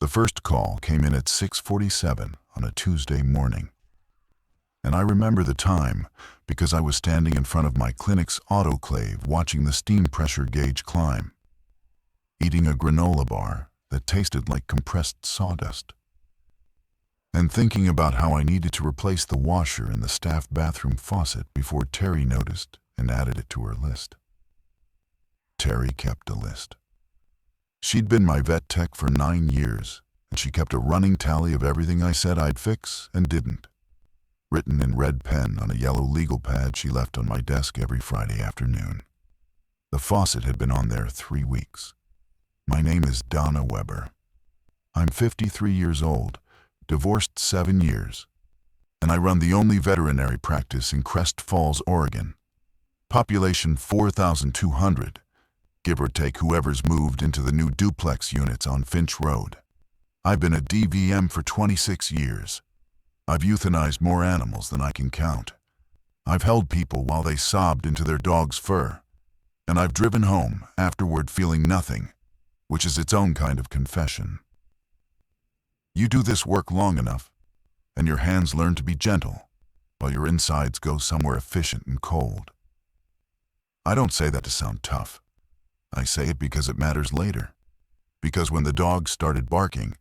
The first call came in at 6:47 on a Tuesday morning. And I remember the time because I was standing in front of my clinic's autoclave watching the steam pressure gauge climb, eating a granola bar that tasted like compressed sawdust, and thinking about how I needed to replace the washer in the staff bathroom faucet before Terry noticed and added it to her list. Terry kept a list. She'd been my vet tech for 9 years, and she kept a running tally of everything I said I'd fix and didn't, written in red pen on a yellow legal pad she left on my desk every Friday afternoon. The faucet had been on there 3 weeks. My name is Donna Weber. I'm 53 years old, divorced 7 years, and I run the only veterinary practice in Crest Falls, Oregon. Population 4,200, give or take whoever's moved into the new duplex units on Finch Road. I've been a DVM for 26 years. I've euthanized more animals than I can count. I've held people while they sobbed into their dog's fur. And I've driven home afterward feeling nothing, which is its own kind of confession. You do this work long enough, and your hands learn to be gentle, while your insides go somewhere efficient and cold. I don't say that to sound tough. I say it because it matters later. Because when the dog started barking,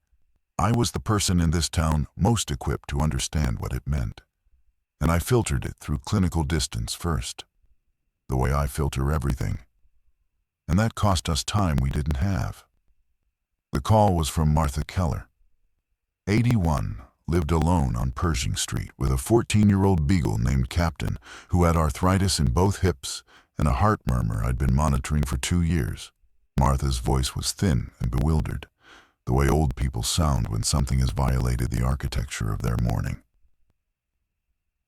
I was the person in this town most equipped to understand what it meant. And I filtered it through clinical distance first, the way I filter everything. And that cost us time we didn't have. The call was from Martha Keller. 81, lived alone on Pershing Street with a 14-year-old beagle named Captain who had arthritis in both hips and a heart murmur I'd been monitoring for 2 years. Martha's voice was thin and bewildered, the way old people sound when something has violated the architecture of their morning.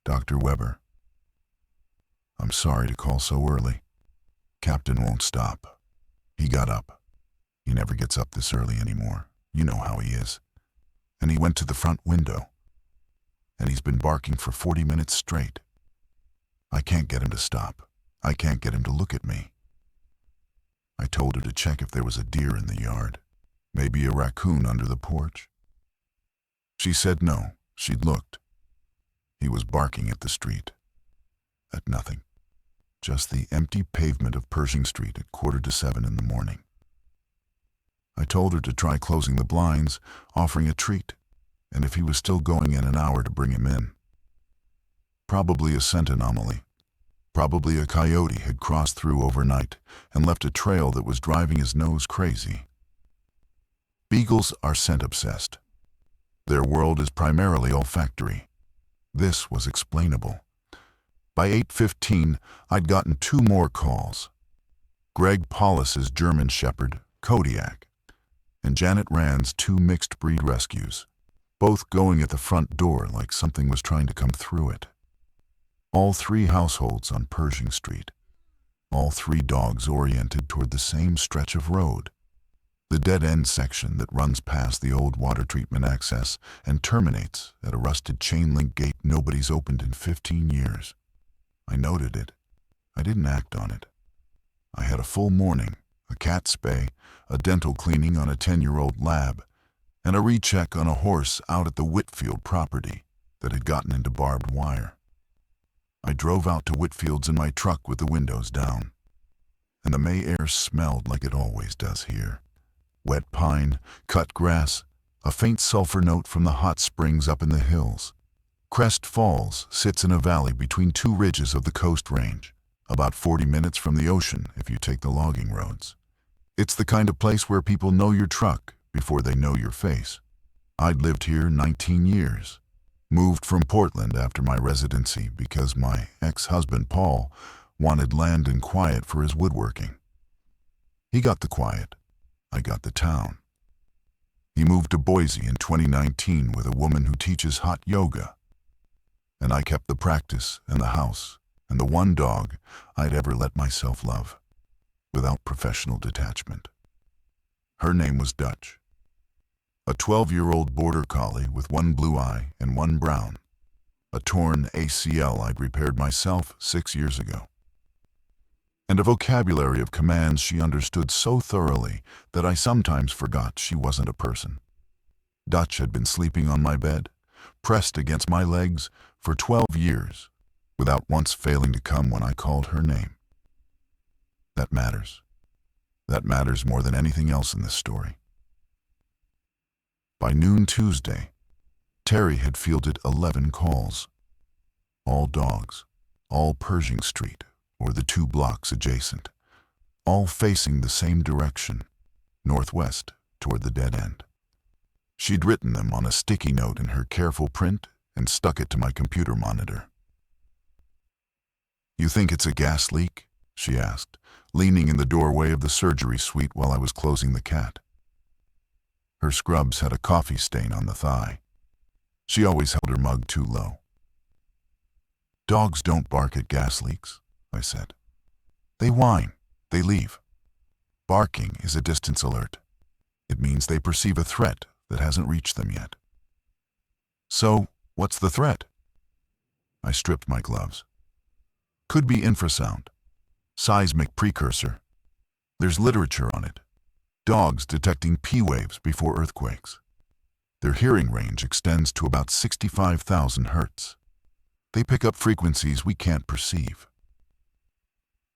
Dr. Weber, I'm sorry to call so early. Captain won't stop. He got up. He never gets up this early anymore. You know how he is. And he went to the front window. And he's been barking for 40 minutes straight. I can't get him to stop. I can't get him to look at me. I told her to check if there was a deer in the yard, maybe a raccoon under the porch. She said no, she'd looked. He was barking at the street, at nothing, just the empty pavement of Pershing Street at 6:45 in the morning. I told her to try closing the blinds, offering a treat, and if he was still going in an hour to bring him in. Probably a scent anomaly. Probably a coyote had crossed through overnight and left a trail that was driving his nose crazy. Beagles are scent-obsessed. Their world is primarily olfactory. This was explainable. By 8:15, I'd gotten 2 more calls. Greg Paulus's German Shepherd, Kodiak, and Janet Rand's 2 mixed-breed rescues, both going at the front door like something was trying to come through it. All 3 households on Pershing Street. All 3 dogs oriented toward the same stretch of road. The dead-end section that runs past the old water treatment access and terminates at a rusted chain-link gate nobody's opened in 15 years. I noted it. I didn't act on it. I had a full morning, a cat spay, a dental cleaning on a 10-year-old lab, and a recheck on a horse out at the Whitfield property that had gotten into barbed wire. I drove out to Whitfield's in my truck with the windows down, and the May air smelled like it always does here. Wet pine, cut grass, a faint sulfur note from the hot springs up in the hills. Crest Falls sits in a valley between 2 ridges of the Coast Range, about 40 minutes from the ocean if you take the logging roads. It's the kind of place where people know your truck before they know your face. I'd lived here 19 years. Moved from Portland after my residency because my ex-husband Paul wanted land and quiet for his woodworking. He got the quiet. I got the town. He moved to Boise in 2019 with a woman who teaches hot yoga. And I kept the practice and the house and the 1 dog I'd ever let myself love, without professional detachment. Her name was Dutch. A 12-year-old border collie with 1 blue eye and 1 brown. A torn ACL I'd repaired myself 6 years ago. And a vocabulary of commands she understood so thoroughly that I sometimes forgot she wasn't a person. Dutch had been sleeping on my bed, pressed against my legs, for 12 years, without once failing to come when I called her name. That matters. That matters more than anything else in this story. By noon Tuesday, Terry had fielded 11 calls. All dogs, all Pershing Street, or the 2 blocks adjacent, all facing the same direction, northwest, toward the dead end. She'd written them on a sticky note in her careful print and stuck it to my computer monitor. "You think it's a gas leak?" she asked, leaning in the doorway of the surgery suite while I was closing the cat. Her scrubs had a coffee stain on the thigh. She always held her mug too low. "Dogs don't bark at gas leaks," I said. "They whine. They leave. Barking is a distance alert. It means they perceive a threat that hasn't reached them yet." "So, what's the threat?" I stripped my gloves. "Could be infrasound. Seismic precursor. There's literature on it. Dogs detecting P waves before earthquakes. Their hearing range extends to about 65,000 hertz. They pick up frequencies we can't perceive."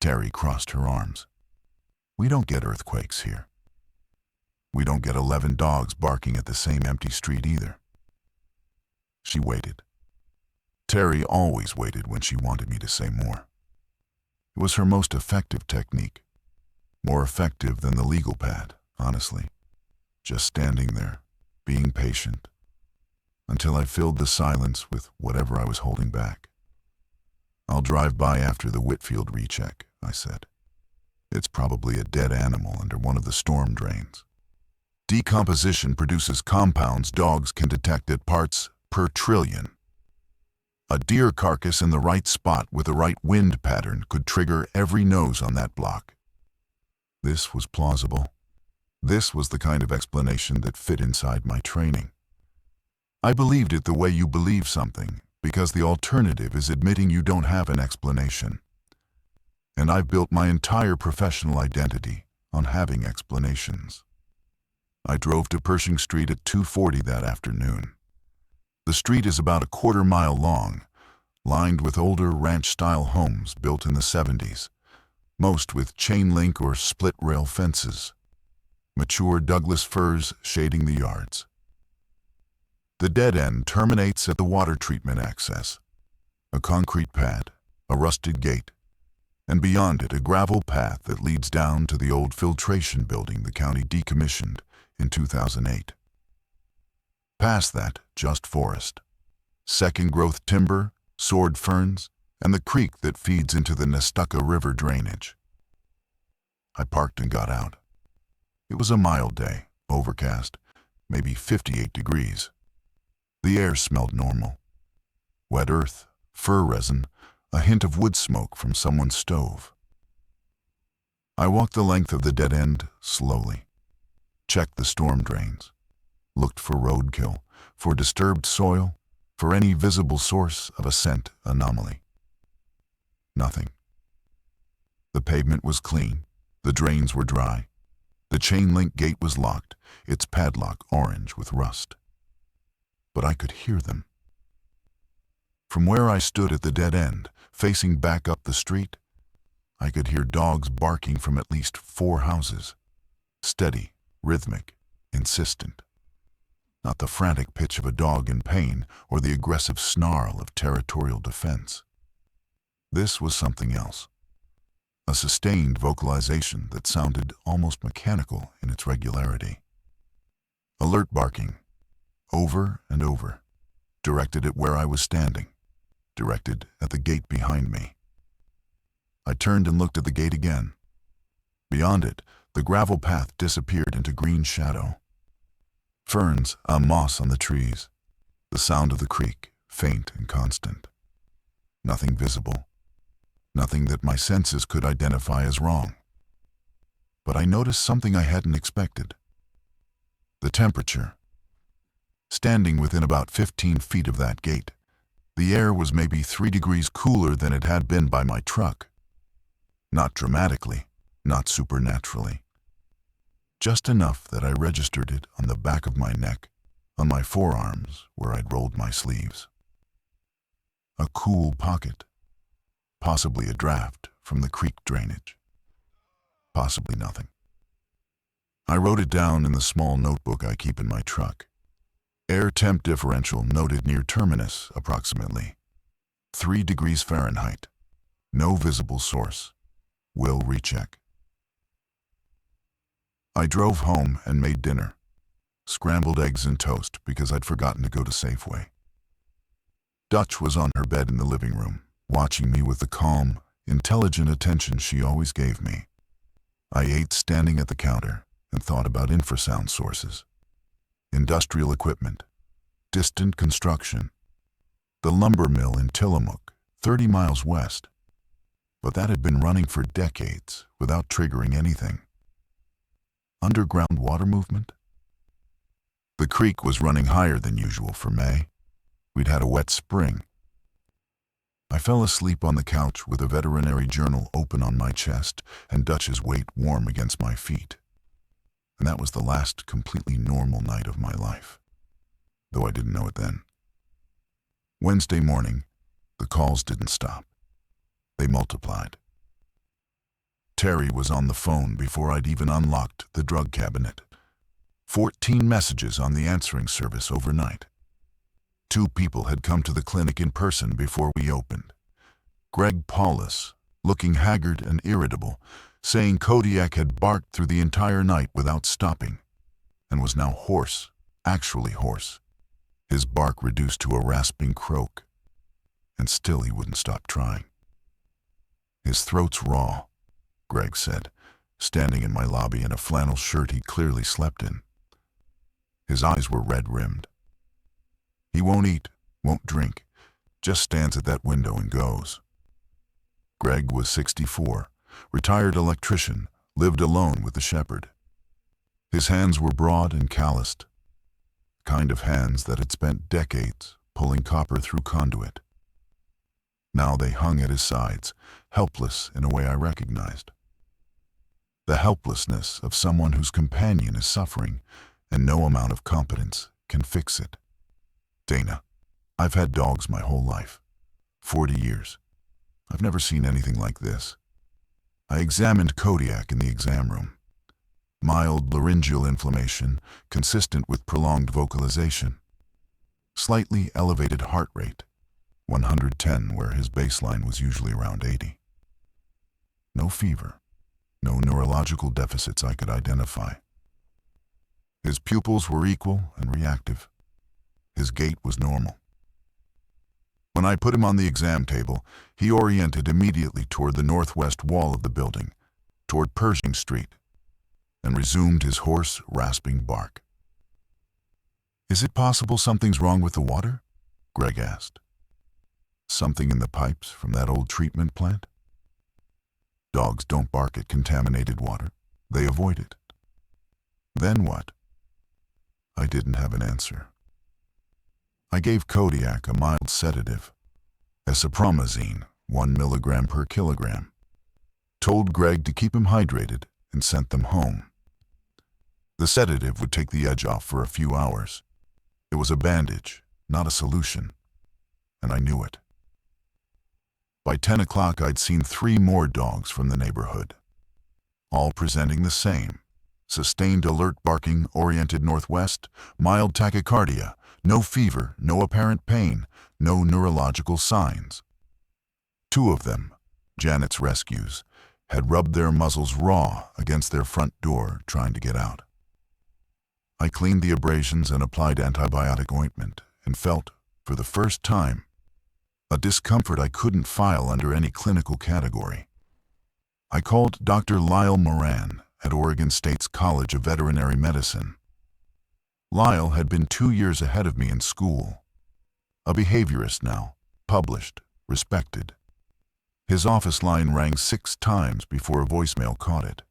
Terry crossed her arms. "We don't get earthquakes here. We don't get 11 dogs barking at the same empty street either." She waited. Terry always waited when she wanted me to say more. It was her most effective technique. More effective than the legal pad, honestly. Just standing there, being patient, until I filled the silence with whatever I was holding back. "I'll drive by after the Whitfield recheck," I said. "It's probably a dead animal under one of the storm drains. Decomposition produces compounds dogs can detect at parts per trillion. A deer carcass in the right spot with the right wind pattern could trigger every nose on that block." This was plausible. This was the kind of explanation that fit inside my training. I believed it the way you believe something, because the alternative is admitting you don't have an explanation. And I've built my entire professional identity on having explanations. I drove to Pershing Street at 2:40 that afternoon. The street is about a quarter-mile long, lined with older ranch-style homes built in the 70s, most with chain-link or split-rail fences, mature Douglas firs shading the yards. The dead end terminates at the water treatment access, a concrete pad, a rusted gate, and beyond it a gravel path that leads down to the old filtration building the county decommissioned in 2008. Past that, just forest, second-growth timber, sword ferns, and the creek that feeds into the Nestucca River drainage. I parked and got out. It was a mild day, overcast, maybe 58 degrees. The air smelled normal. Wet earth, fir resin, a hint of wood smoke from someone's stove. I walked the length of the dead end slowly, checked the storm drains, looked for roadkill, for disturbed soil, for any visible source of a scent anomaly. Nothing. The pavement was clean, the drains were dry, the chain-link gate was locked, its padlock orange with rust. But I could hear them. From where I stood at the dead end, facing back up the street, I could hear dogs barking from at least 4 houses. Steady, rhythmic, insistent. Not the frantic pitch of a dog in pain or the aggressive snarl of territorial defense. This was something else. A sustained vocalization that sounded almost mechanical in its regularity. Alert barking, over and over, directed at where I was standing, directed at the gate behind me. I turned and looked at the gate again. Beyond it, the gravel path disappeared into green shadow. Ferns, moss on the trees. The sound of the creek, faint and constant. Nothing visible. Nothing that my senses could identify as wrong. But I noticed something I hadn't expected. The temperature. Standing within about 15 feet of that gate, the air was maybe 3 degrees cooler than it had been by my truck. Not dramatically, not supernaturally. Just enough that I registered it on the back of my neck, on my forearms where I'd rolled my sleeves. A cool pocket, possibly a draft from the creek drainage, possibly nothing. I wrote it down in the small notebook I keep in my truck. Air temp differential noted near terminus approximately 3 degrees Fahrenheit. No visible source. Will recheck. I drove home and made dinner. Scrambled eggs and toast because I'd forgotten to go to Safeway. Dutch was on her bed in the living room, watching me with the calm, intelligent attention she always gave me. I ate standing at the counter and thought about infrasound sources. Industrial equipment, distant construction, the lumber mill in Tillamook, 30 miles west. But that had been running for decades without triggering anything. Underground water movement? The creek was running higher than usual for May. We'd had a wet spring. I fell asleep on the couch with a veterinary journal open on my chest and Dutch's weight warm against my feet. And that was the last completely normal night of my life, though I didn't know it then. Wednesday morning, the calls didn't stop. They multiplied. Terry was on the phone before I'd even unlocked the drug cabinet. 14 messages on the answering service overnight. 2 people had come to the clinic in person before we opened. Greg Paulus, looking haggard and irritable, saying Kodiak had barked through the entire night without stopping, and was now hoarse, actually hoarse, his bark reduced to a rasping croak, and still he wouldn't stop trying. His throat's raw, Greg said, standing in my lobby in a flannel shirt he clearly slept in. His eyes were red-rimmed. He won't eat, won't drink, just stands at that window and goes. Greg was 64, retired electrician, lived alone with the shepherd. His hands were broad and calloused, kind of hands that had spent decades pulling copper through conduit. Now they hung at his sides, helpless in a way I recognized. The helplessness of someone whose companion is suffering, and no amount of competence can fix it. Dana, I've had dogs my whole life, 40 years. I've never seen anything like this. I examined Kodiak in the exam room. Mild laryngeal inflammation, consistent with prolonged vocalization. Slightly elevated heart rate, 110 where his baseline was usually around 80. No fever, no neurological deficits I could identify. His pupils were equal and reactive. His gait was normal. When I put him on the exam table, he oriented immediately toward the northwest wall of the building, toward Pershing Street, and resumed his hoarse, rasping bark. "Is it possible something's wrong with the water?" Greg asked. "Something in the pipes from that old treatment plant?" Dogs don't bark at contaminated water. They avoid it. Then what? I didn't have an answer. I gave Kodiak a mild sedative, esomeprazole, 1 milligram per kilogram. Told Greg to keep him hydrated and sent them home. The sedative would take the edge off for a few hours. It was a bandage, not a solution, and I knew it. By 10 o'clock, I'd seen 3 more dogs from the neighborhood, all presenting the same. Sustained alert barking oriented northwest, mild tachycardia, no fever, no apparent pain, no neurological signs. 2 of them, Janet's rescues, had rubbed their muzzles raw against their front door trying to get out. I cleaned the abrasions and applied antibiotic ointment and felt, for the first time, a discomfort I couldn't file under any clinical category. I called Dr. Lyle Moran at Oregon State's College of Veterinary Medicine. Lyle had been 2 years ahead of me in school. A behaviorist now, published, respected. His office line rang 6 times before a voicemail caught it.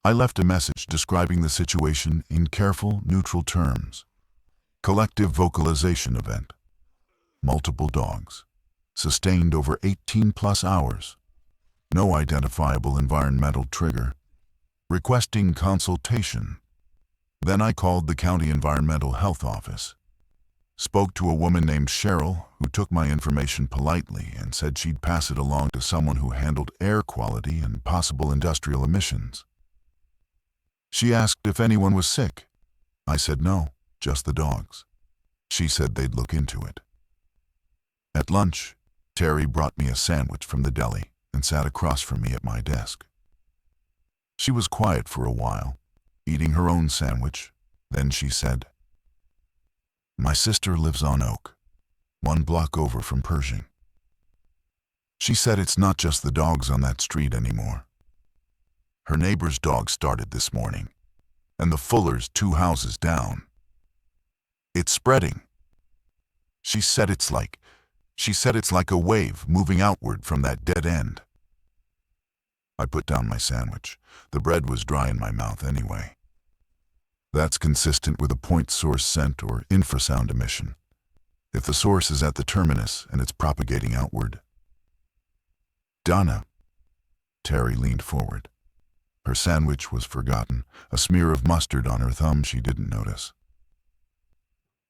I left a message describing the situation in careful, neutral terms. Collective vocalization event. Multiple dogs. Sustained over 18+ hours. No identifiable environmental trigger. Requesting consultation. Then I called the county environmental health office. Spoke to a woman named Cheryl who took my information politely and said she'd pass it along to someone who handled air quality and possible industrial emissions. She asked if anyone was sick. I said no, just the dogs. She said they'd look into it. At lunch, Terry brought me a sandwich from the deli and sat across from me at my desk. She was quiet for a while, eating her own sandwich. Then she said, "My sister lives on Oak, 1 block over from Pershing. She said it's not just the dogs on that street anymore. Her neighbor's dog started this morning, and the Fullers 2 houses down. It's spreading. She said it's like a wave moving outward from that dead end." I put down my sandwich. The bread was dry in my mouth anyway. That's consistent with a point source scent or infrasound emission. If the source is at the terminus and it's propagating outward. "Donna." Terry leaned forward. Her sandwich was forgotten, a smear of mustard on her thumb she didn't notice.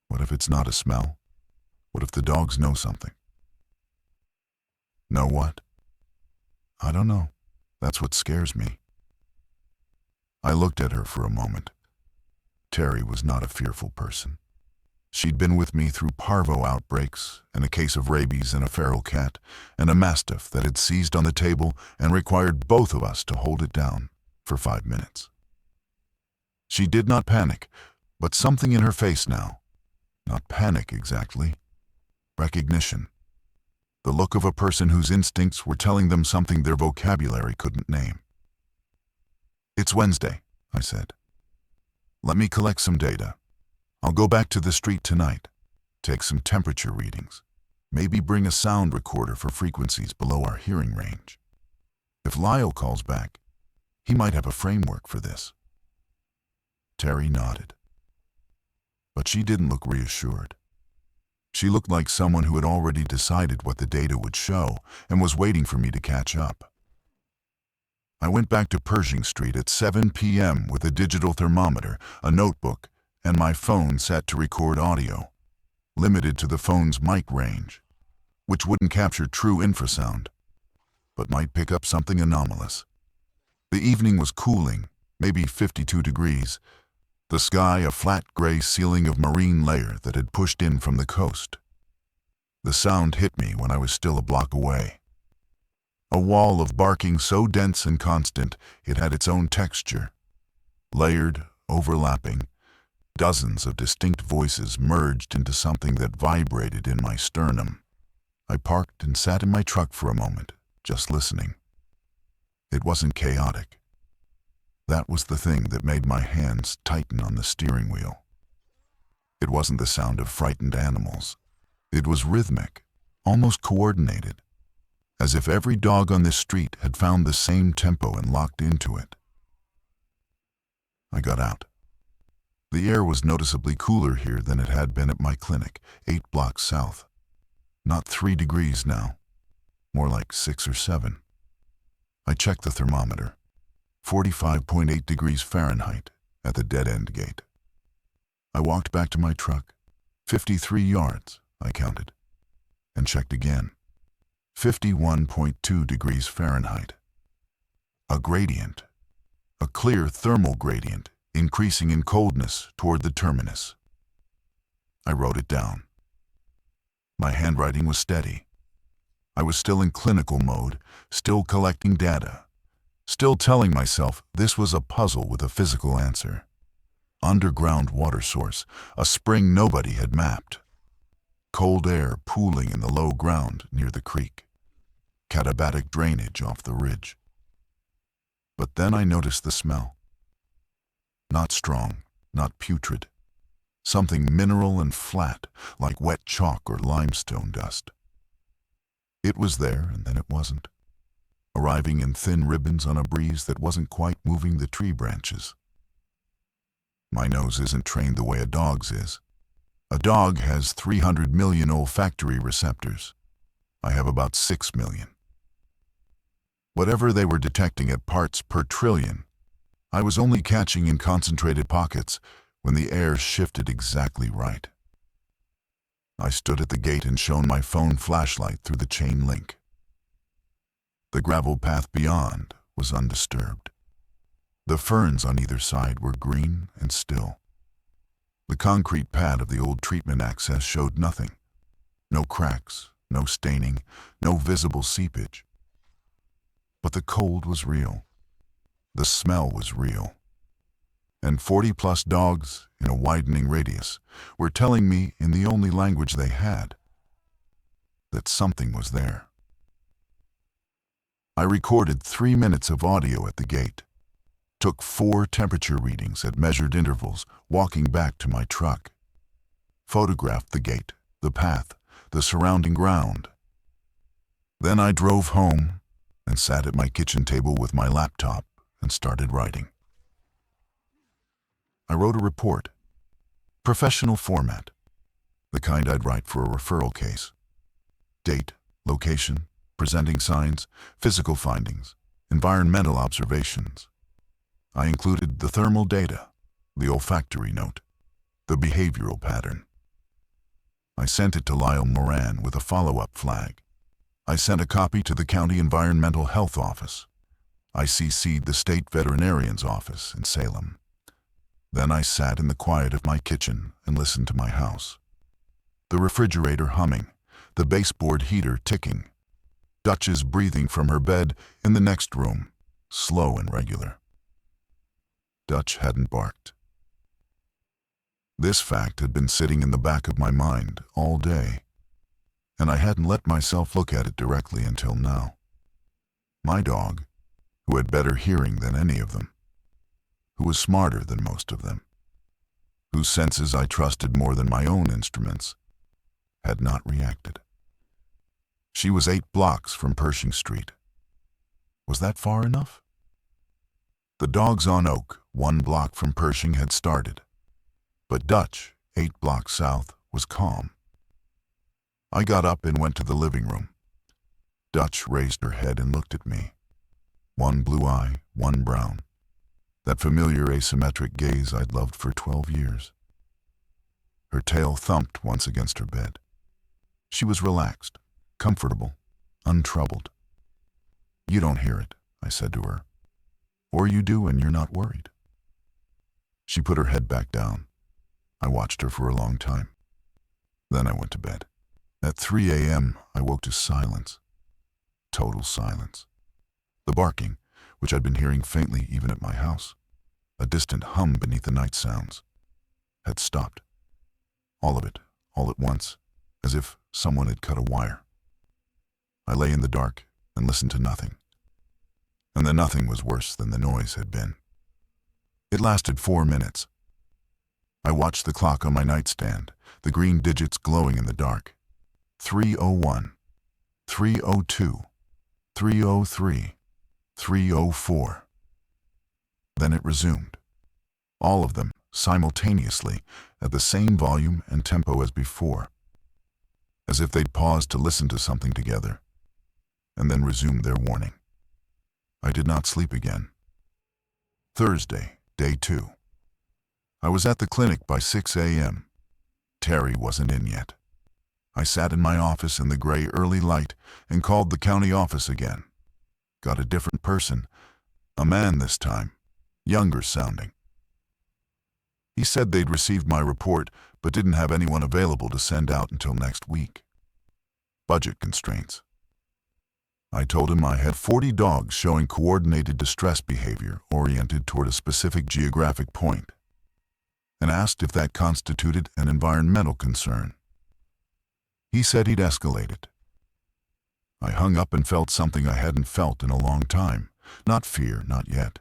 What if it's not a smell? What if the dogs know something? Know what? I don't know. That's what scares me. I looked at her for a moment. Terry was not a fearful person. She'd been with me through parvo outbreaks and a case of rabies in a feral cat and a mastiff that had seized on the table and required both of us to hold it down for 5 minutes. She did not panic, but something in her face now. Not panic exactly. Recognition. The look of a person whose instincts were telling them something their vocabulary couldn't name. "It's Wednesday," I said. "Let me collect some data. I'll go back to the street tonight, take some temperature readings, maybe bring a sound recorder for frequencies below our hearing range. If Lyle calls back, he might have a framework for this." Terry nodded. But she didn't look reassured. She looked like someone who had already decided what the data would show and was waiting for me to catch up. I went back to Pershing Street at 7 p.m. with a digital thermometer, a notebook, and my phone set to record audio, limited to the phone's mic range, which wouldn't capture true infrasound, but might pick up something anomalous. The evening was cooling, maybe 52 degrees. The sky a flat gray ceiling of marine layer that had pushed in from the coast. The sound hit me when I was still a block away. A wall of barking so dense and constant it had its own texture. Layered, overlapping, dozens of distinct voices merged into something that vibrated in my sternum. I parked and sat in my truck for a moment, just listening. It wasn't chaotic. That was the thing that made my hands tighten on the steering wheel. It wasn't the sound of frightened animals. It was rhythmic, almost coordinated, as if every dog on this street had found the same tempo and locked into it. I got out. The air was noticeably cooler here than it had been at my clinic, 8 blocks south. Not 3 degrees now, more like 6 or 7. I checked the thermometer. 45.8 degrees Fahrenheit at the dead-end gate. I walked back to my truck. 53 yards, I counted, and checked again. 51.2 degrees Fahrenheit. A gradient, a clear thermal gradient, increasing in coldness toward the terminus. I wrote it down. My handwriting was steady. I was still in clinical mode, still collecting data. Still telling myself this was a puzzle with a physical answer. Underground water source, a spring nobody had mapped. Cold air pooling in the low ground near the creek. Katabatic drainage off the ridge. But then I noticed the smell. Not strong, not putrid. Something mineral and flat, like wet chalk or limestone dust. It was there, and then it wasn't. Arriving in thin ribbons on a breeze that wasn't quite moving the tree branches. My nose isn't trained the way a dog's is. A dog has 300 million olfactory receptors. I have about 6 million. Whatever they were detecting at parts per trillion, I was only catching in concentrated pockets, when the air shifted exactly right. I stood at the gate and shone my phone flashlight through the chain link. The gravel path beyond was undisturbed. The ferns on either side were green and still. The concrete pad of the old treatment access showed nothing. No cracks, no staining, no visible seepage. But the cold was real. The smell was real. And 40-plus dogs in a widening radius were telling me in the only language they had that something was there. I recorded 3 minutes of audio at the gate, took 4 temperature readings at measured intervals walking back to my truck, photographed the gate, the path, the surrounding ground. Then I drove home and sat at my kitchen table with my laptop and started writing. I wrote a report, professional format, the kind I'd write for a referral case. Date, location, presenting signs, physical findings, environmental observations. I included the thermal data, the olfactory note, the behavioral pattern. I sent it to Lyle Moran with a follow-up flag. I sent a copy to the County Environmental Health Office. I CC'd the State Veterinarian's Office in Salem. Then I sat in the quiet of my kitchen and listened to my house. The refrigerator humming, the baseboard heater ticking. Dutch's breathing from her bed in the next room, slow and regular. Dutch hadn't barked. This fact had been sitting in the back of my mind all day, and I hadn't let myself look at it directly until now. My dog, who had better hearing than any of them, who was smarter than most of them, whose senses I trusted more than my own instruments, had not reacted. She was 8 blocks from Pershing Street. Was that far enough? The dogs on Oak, 1 block from Pershing, had started, but Dutch, 8 blocks south, was calm. I got up and went to the living room. Dutch raised her head and looked at me. 1 blue eye, 1 brown. That familiar asymmetric gaze I'd loved for 12 years. Her tail thumped once against her bed. She was relaxed, comfortable, untroubled. "You don't hear it," I said to her. "Or you do and you're not worried." She put her head back down. I watched her for a long time. Then I went to bed. At 3 a.m., I woke to silence. Total silence. The barking, which I'd been hearing faintly even at my house, a distant hum beneath the night sounds, had stopped. All of it, all at once, as if someone had cut a wire. I lay in the dark and listened to nothing. And the nothing was worse than the noise had been. It lasted 4 minutes. I watched the clock on my nightstand, the green digits glowing in the dark. 3:01, 3:02, 3:03, 3:04. Then it resumed. All of them, simultaneously, at the same volume and tempo as before, as if they'd paused to listen to something together, and then resumed their warning. I did not sleep again. Thursday, day 2. I was at the clinic by 6 a.m. Terry wasn't in yet. I sat in my office in the gray early light and called the county office again. Got a different person, a man this time, younger sounding. He said they'd received my report but didn't have anyone available to send out until next week. Budget constraints. I told him I had 40 dogs showing coordinated distress behavior oriented toward a specific geographic point, and asked if that constituted an environmental concern. He said he'd escalate it. I hung up and felt something I hadn't felt in a long time. Not fear, not yet.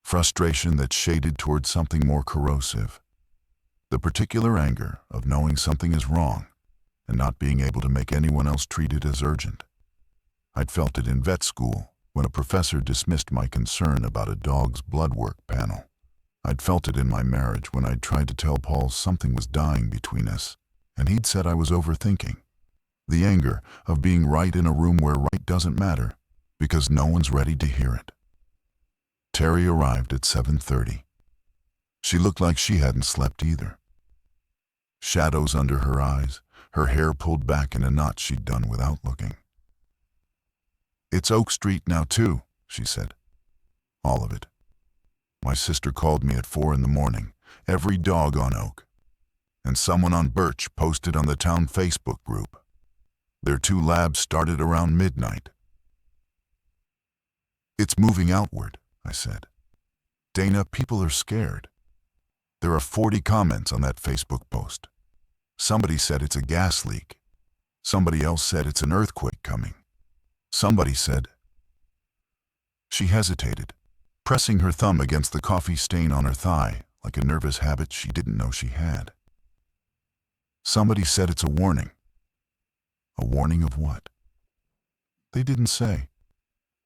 Frustration that shaded toward something more corrosive. The particular anger of knowing something is wrong and not being able to make anyone else treat it as urgent. I'd felt it in vet school when a professor dismissed my concern about a dog's blood work panel. I'd felt it in my marriage when I'd tried to tell Paul something was dying between us, and he'd said I was overthinking. The anger of being right in a room where right doesn't matter because no one's ready to hear it. Terry arrived at 7:30. She looked like she hadn't slept either. Shadows under her eyes, her hair pulled back in a knot she'd done without looking. "It's Oak Street now too," she said. "All of it. My sister called me at 4 in the morning, every dog on Oak. And someone on Birch posted on the town Facebook group. Their 2 labs started around midnight." "It's moving outward," I said. "Dana, people are scared. There are 40 comments on that Facebook post. Somebody said it's a gas leak. Somebody else said it's an earthquake coming. Somebody said—" She hesitated, pressing her thumb against the coffee stain on her thigh like a nervous habit she didn't know she had. "Somebody said it's a warning." "A warning of what?" "They didn't say.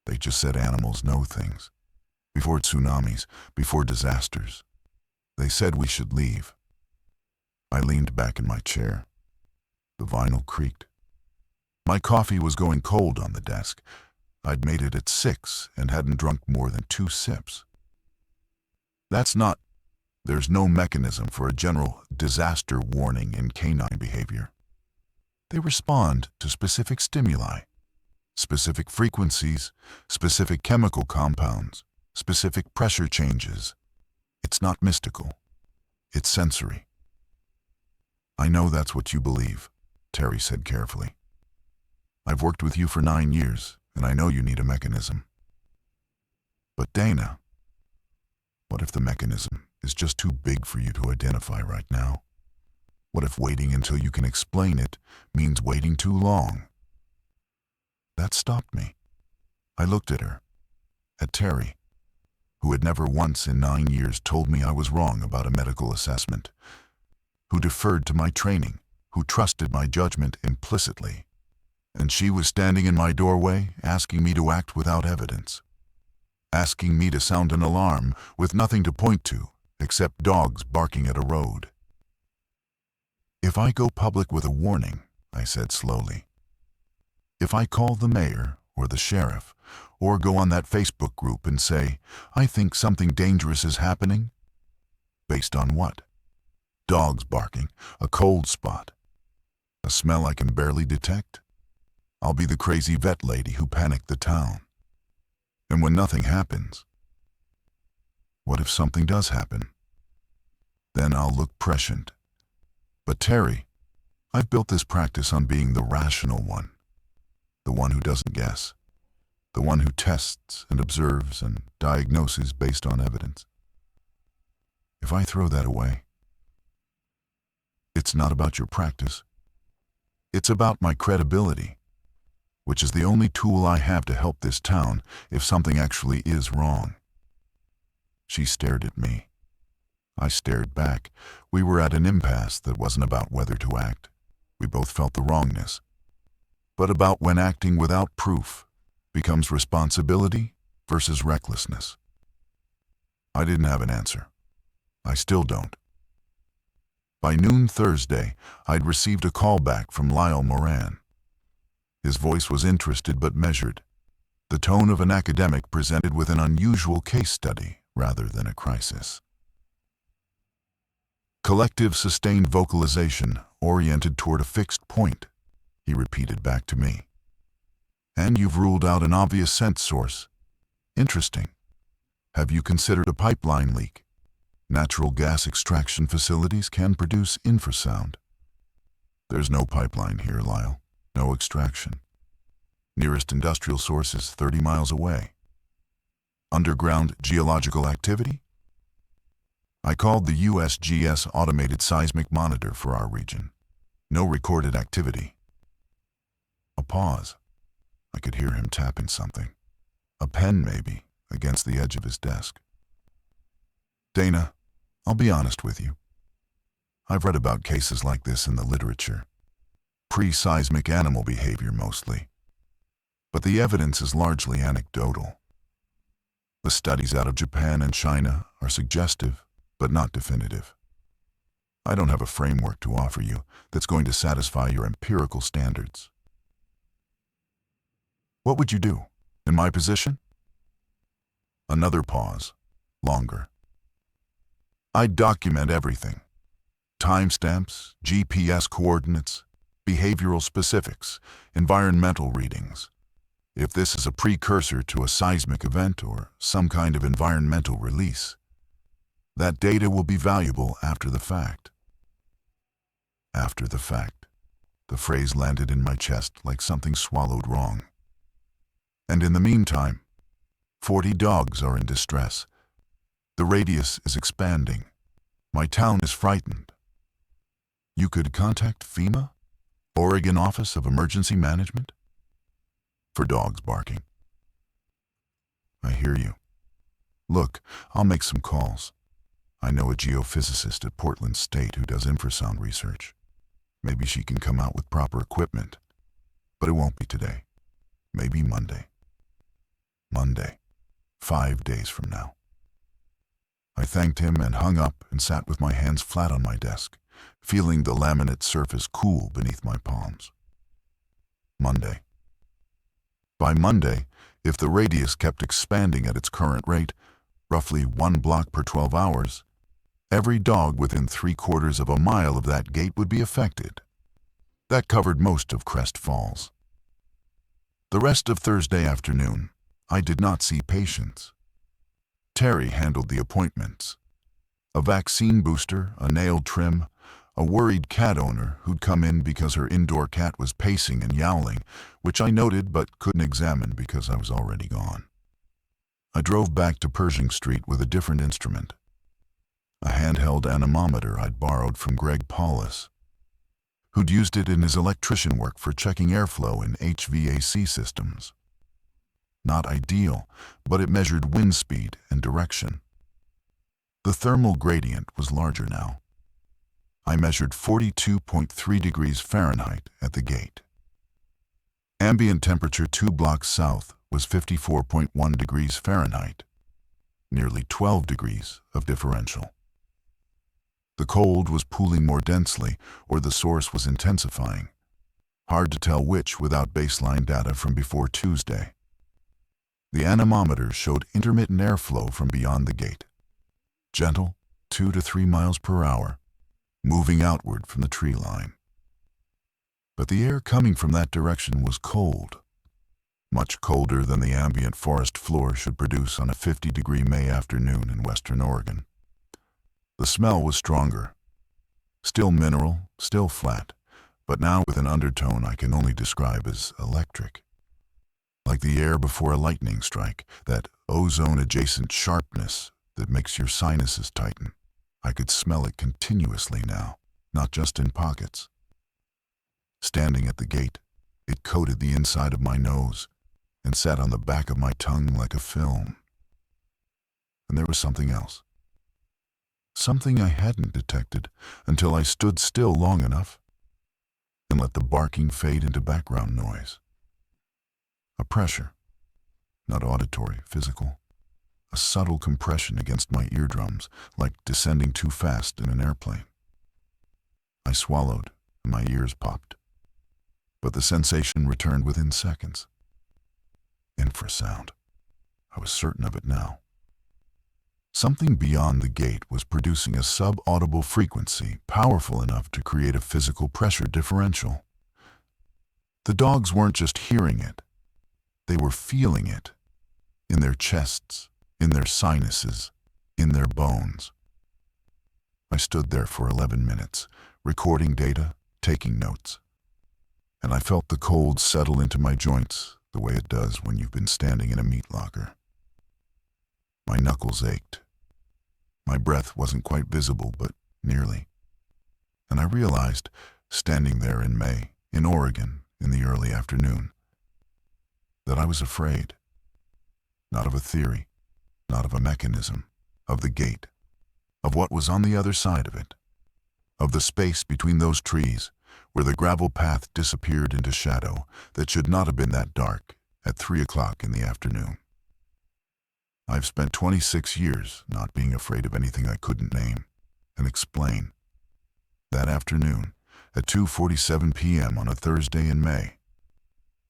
They just said animals know things. Before tsunamis, before disasters. They said we should leave." I leaned back in my chair. The vinyl creaked. My coffee was going cold on the desk. I'd made it at 6 and hadn't drunk more than 2 sips. There's no mechanism for a general disaster warning in canine behavior. They respond to specific stimuli, specific frequencies, specific chemical compounds, specific pressure changes. It's not mystical. It's sensory. "I know that's what you believe," Terry said carefully. "I've worked with you for 9 years, and I know you need a mechanism. But Dana, what if the mechanism is just too big for you to identify right now? What if waiting until you can explain it means waiting too long?" That stopped me. I looked at her, at Terry, who had never once in 9 years told me I was wrong about a medical assessment, who deferred to my training, who trusted my judgment implicitly. And she was standing in my doorway asking me to act without evidence, asking me to sound an alarm with nothing to point to except dogs barking at a road. "If I go public with a warning," I said slowly, "if I call the mayor or the sheriff or go on that Facebook group and say, I think something dangerous is happening," based on what? Dogs barking, a cold spot, a smell I can barely detect? I'll be the crazy vet lady who panicked the town. And when nothing happens, what if something does happen? Then I'll look prescient. But Terry, I've built this practice on being the rational one, the one who doesn't guess, the one who tests and observes and diagnoses based on evidence. If I throw that away, it's not about your practice. It's about my credibility, which is the only tool I have to help this town if something actually is wrong. She stared at me. I stared back. We were at an impasse that wasn't about whether to act. We both felt the wrongness. But about when acting without proof becomes responsibility versus recklessness. I didn't have an answer. I still don't. By noon Thursday, I'd received a call back from Lyle Moran. His voice was interested but measured, the tone of an academic presented with an unusual case study rather than a crisis. "Collective sustained vocalization oriented toward a fixed point," he repeated back to me. "And you've ruled out an obvious sense source. Interesting. Have you considered a pipeline leak? Natural gas extraction facilities can produce infrasound." "There's no pipeline here, Lyle. No extraction. Nearest industrial source is 30 miles away." "Underground geological activity?" I called the USGS automated seismic monitor for our region. No recorded activity. A pause. I could hear him tapping something. A pen, maybe, against the edge of his desk. "Dana, I'll be honest with you. I've read about cases like this in the literature. Pre-seismic animal behavior mostly. But the evidence is largely anecdotal. The studies out of Japan and China are suggestive, but not definitive. I don't have a framework to offer you that's going to satisfy your empirical standards." "What would you do? In my position?" Another pause. Longer. I'd document everything. Timestamps, GPS coordinates, behavioral specifics, environmental readings. If this is a precursor to a seismic event or some kind of environmental release, that data will be valuable after the fact. After the fact. The phrase landed in my chest like something swallowed wrong. And in the meantime, 40 dogs are in distress. The radius is expanding. My town is frightened. You could contact FEMA, Oregon Office of Emergency Management, for dogs barking. I hear you. Look, I'll make some calls. I know a geophysicist at Portland State who does infrasound research. Maybe she can come out with proper equipment. But it won't be today. Maybe Monday. Monday, 5 days from now. I thanked him and hung up and sat with my hands flat on my desk, feeling the laminate surface cool beneath my palms. Monday. By Monday, if the radius kept expanding at its current rate, roughly 1 block per 12 hours, every dog within 3/4 of a mile of that gate would be affected. That covered most of Crest Falls. The rest of Thursday afternoon, I did not see patients. Terry handled the appointments. A vaccine booster, a nail trim, a worried cat owner who'd come in because her indoor cat was pacing and yowling, which I noted but couldn't examine because I was already gone. I drove back to Pershing Street with a different instrument. A handheld anemometer I'd borrowed from Greg Paulus, who'd used it in his electrician work for checking airflow in HVAC systems. Not ideal, but it measured wind speed and direction. The thermal gradient was larger now. I measured 42.3 degrees Fahrenheit at the gate. Ambient temperature 2 blocks south was 54.1 degrees Fahrenheit, nearly 12 degrees of differential. The cold was pooling more densely, or the source was intensifying. Hard to tell which without baseline data from before Tuesday. The anemometer showed intermittent airflow from beyond the gate. Gentle, 2 to 3 miles per hour, moving outward from the tree line. But the air coming from that direction was cold, much colder than the ambient forest floor should produce on a 50-degree May afternoon in western Oregon. The smell was stronger. Still mineral, still flat, but now with an undertone I can only describe as electric. Like the air before a lightning strike, that ozone-adjacent sharpness that makes your sinuses tighten. I could smell it continuously now, not just in pockets. Standing at the gate, it coated the inside of my nose and sat on the back of my tongue like a film. And there was something else. Something I hadn't detected until I stood still long enough and let the barking fade into background noise. A pressure, not auditory, physical. A subtle compression against my eardrums, like descending too fast in an airplane. I swallowed, and my ears popped. But the sensation returned within seconds. Infrasound. I was certain of it now. Something beyond the gate was producing a sub-audible frequency powerful enough to create a physical pressure differential. The dogs weren't just hearing it. They were feeling it. In their chests, in their sinuses, in their bones. I stood there for 11 minutes, recording data, taking notes. And I felt the cold settle into my joints the way it does when you've been standing in a meat locker. My knuckles ached. My breath wasn't quite visible, but nearly. And I realized, standing there in May, in Oregon, in the early afternoon, that I was afraid. Not of a theory, not of a mechanism, of the gate, of what was on the other side of it, of the space between those trees where the gravel path disappeared into shadow that should not have been that dark at 3 o'clock in the afternoon. I've spent 26 years not being afraid of anything I couldn't name and explain. That afternoon, at 2:47 p.m. on a Thursday in May,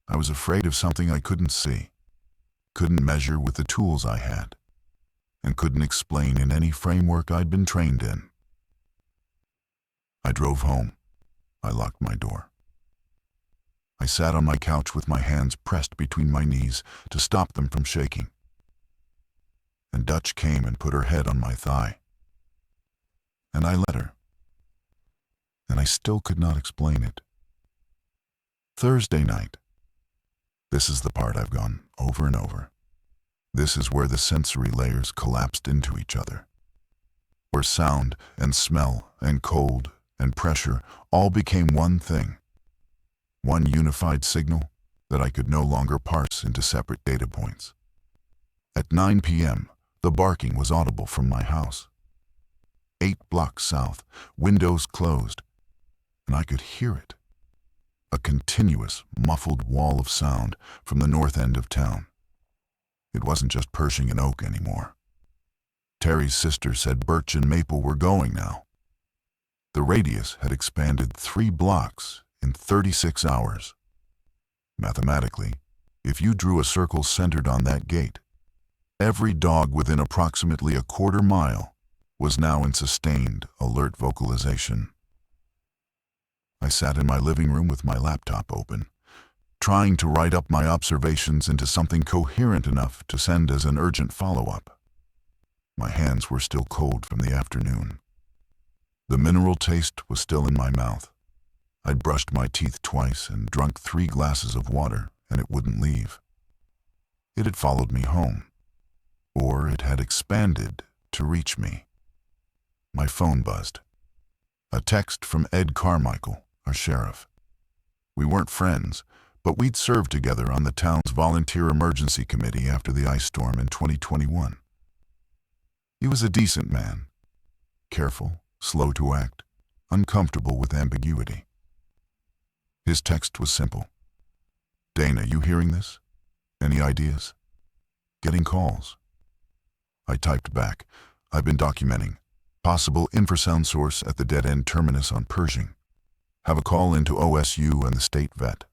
I was afraid of something I couldn't see, couldn't measure with the tools I had. and couldn't explain in any framework I'd been trained in. I drove home. I locked my door. I sat on my couch with my hands pressed between my knees to stop them from shaking. And Dutch came and put her head on my thigh. And I let her. And I still could not explain it. Thursday night. This is the part I've gone over and over. This is where the sensory layers collapsed into each other. Where sound and smell and cold and pressure all became one thing. One unified signal that I could no longer parse into separate data points. At 9 p.m., the barking was audible from my house. 8 blocks south, windows closed, and I could hear it. A continuous, muffled wall of sound from the north end of town. It wasn't just Pershing and Oak anymore. Terry's sister said Birch and Maple were going now. The radius had expanded 3 blocks in 36 hours. Mathematically, if you drew a circle centered on that gate, every dog within approximately a quarter mile was now in sustained, alert vocalization. I sat in my living room with my laptop open, trying to write up my observations into something coherent enough to send as an urgent follow-up. My hands were still cold from the afternoon. The mineral taste was still in my mouth. I'd brushed my teeth twice and drunk 3 glasses of water, and it wouldn't leave. It had followed me home, or it had expanded to reach me. My phone buzzed. A text from Ed Carmichael, our sheriff. We weren't friends, but we'd served together on the town's volunteer emergency committee after the ice storm in 2021. He was a decent man, careful, slow to act, uncomfortable with ambiguity. His text was simple. Dana, you hearing this? Any ideas? Getting calls. I typed back. I've been documenting. Possible infrasound source at the dead-end terminus on Pershing. Have a call into OSU and the state vet.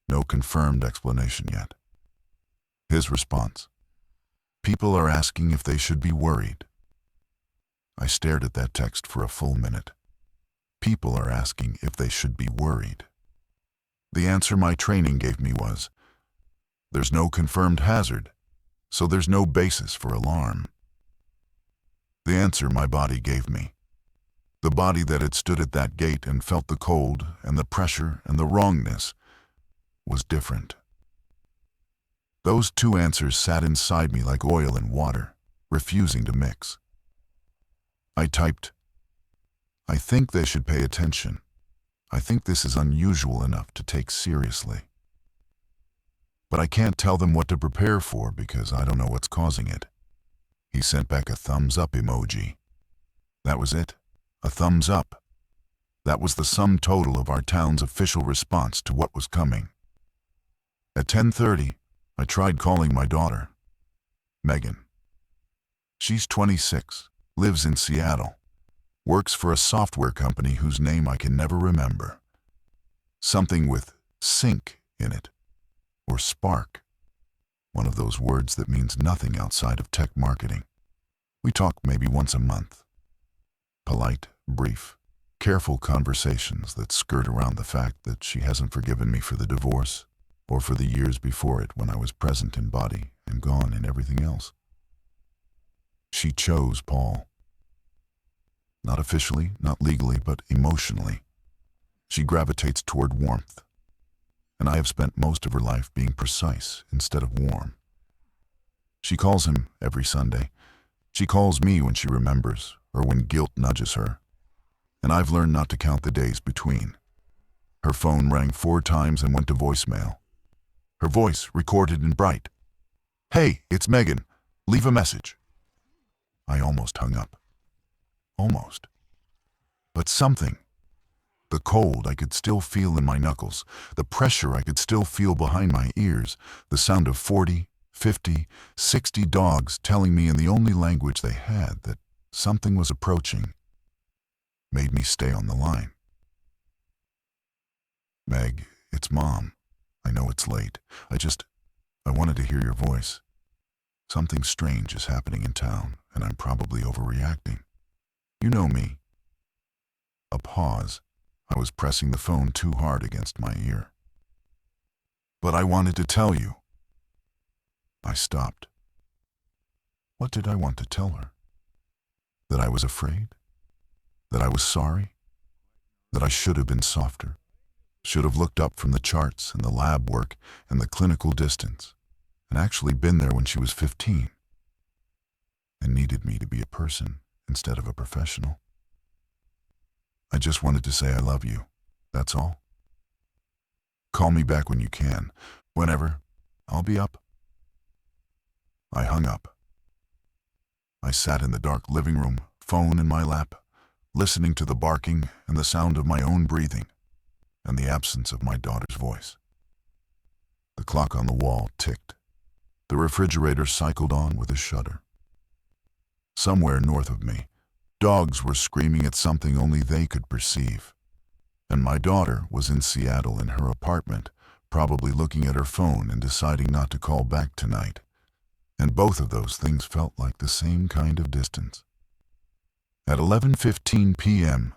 No confirmed explanation yet. His response. People are asking if they should be worried. I stared at that text for a full minute. People are asking if they should be worried. The answer my training gave me was, there's no confirmed hazard, so there's no basis for alarm. The answer my body gave me, the body that had stood at that gate and felt the cold and the pressure and the wrongness, was different. Those 2 answers sat inside me like oil and water, refusing to mix. I typed, I think they should pay attention. I think this is unusual enough to take seriously. But I can't tell them what to prepare for because I don't know what's causing it. He sent back a thumbs up emoji. That was it, a thumbs up. That was the sum total of our town's official response to what was coming. At 10:30, I tried calling my daughter, Megan. She's 26, lives in Seattle, works for a software company whose name I can never remember. Something with sync in it, or spark. One of those words that means nothing outside of tech marketing. We talk maybe once a month. Polite, brief, careful conversations that skirt around the fact that she hasn't forgiven me for the divorce, or for the years before it when I was present in body and gone in everything else. She chose Paul. Not officially, not legally, but emotionally. She gravitates toward warmth. And I have spent most of her life being precise instead of warm. She calls him every Sunday. She calls me when she remembers or when guilt nudges her. And I've learned not to count the days between. Her phone rang 4 times and went to voicemail. Her voice recorded in bright. Hey, it's Megan. Leave a message. I almost hung up. Almost. But something. The cold I could still feel in my knuckles, the pressure I could still feel behind my ears, the sound of 40, 50, 60 dogs telling me in the only language they had that something was approaching, made me stay on the line. Meg, it's Mom. I know it's late. I wanted to hear your voice. Something strange is happening in town, and I'm probably overreacting. You know me. A pause. I was pressing the phone too hard against my ear. But I wanted to tell you. I stopped. What did I want to tell her? That I was afraid? That I was sorry? That I should have been softer? Should have looked up from the charts and the lab work and the clinical distance, and actually been there when she was 15, and needed me to be a person instead of a professional. I just wanted to say I love you, that's all. Call me back when you can, whenever. I'll be up. I hung up. I sat in the dark living room, phone in my lap, listening to the barking and the sound of my own breathing, and the absence of my daughter's voice. The clock on the wall ticked. The refrigerator cycled on with a shudder. Somewhere north of me, dogs were screaming at something only they could perceive, and my daughter was in Seattle in her apartment, probably looking at her phone and deciding not to call back tonight. And both of those things felt like the same kind of distance. At 11:15 p.m.,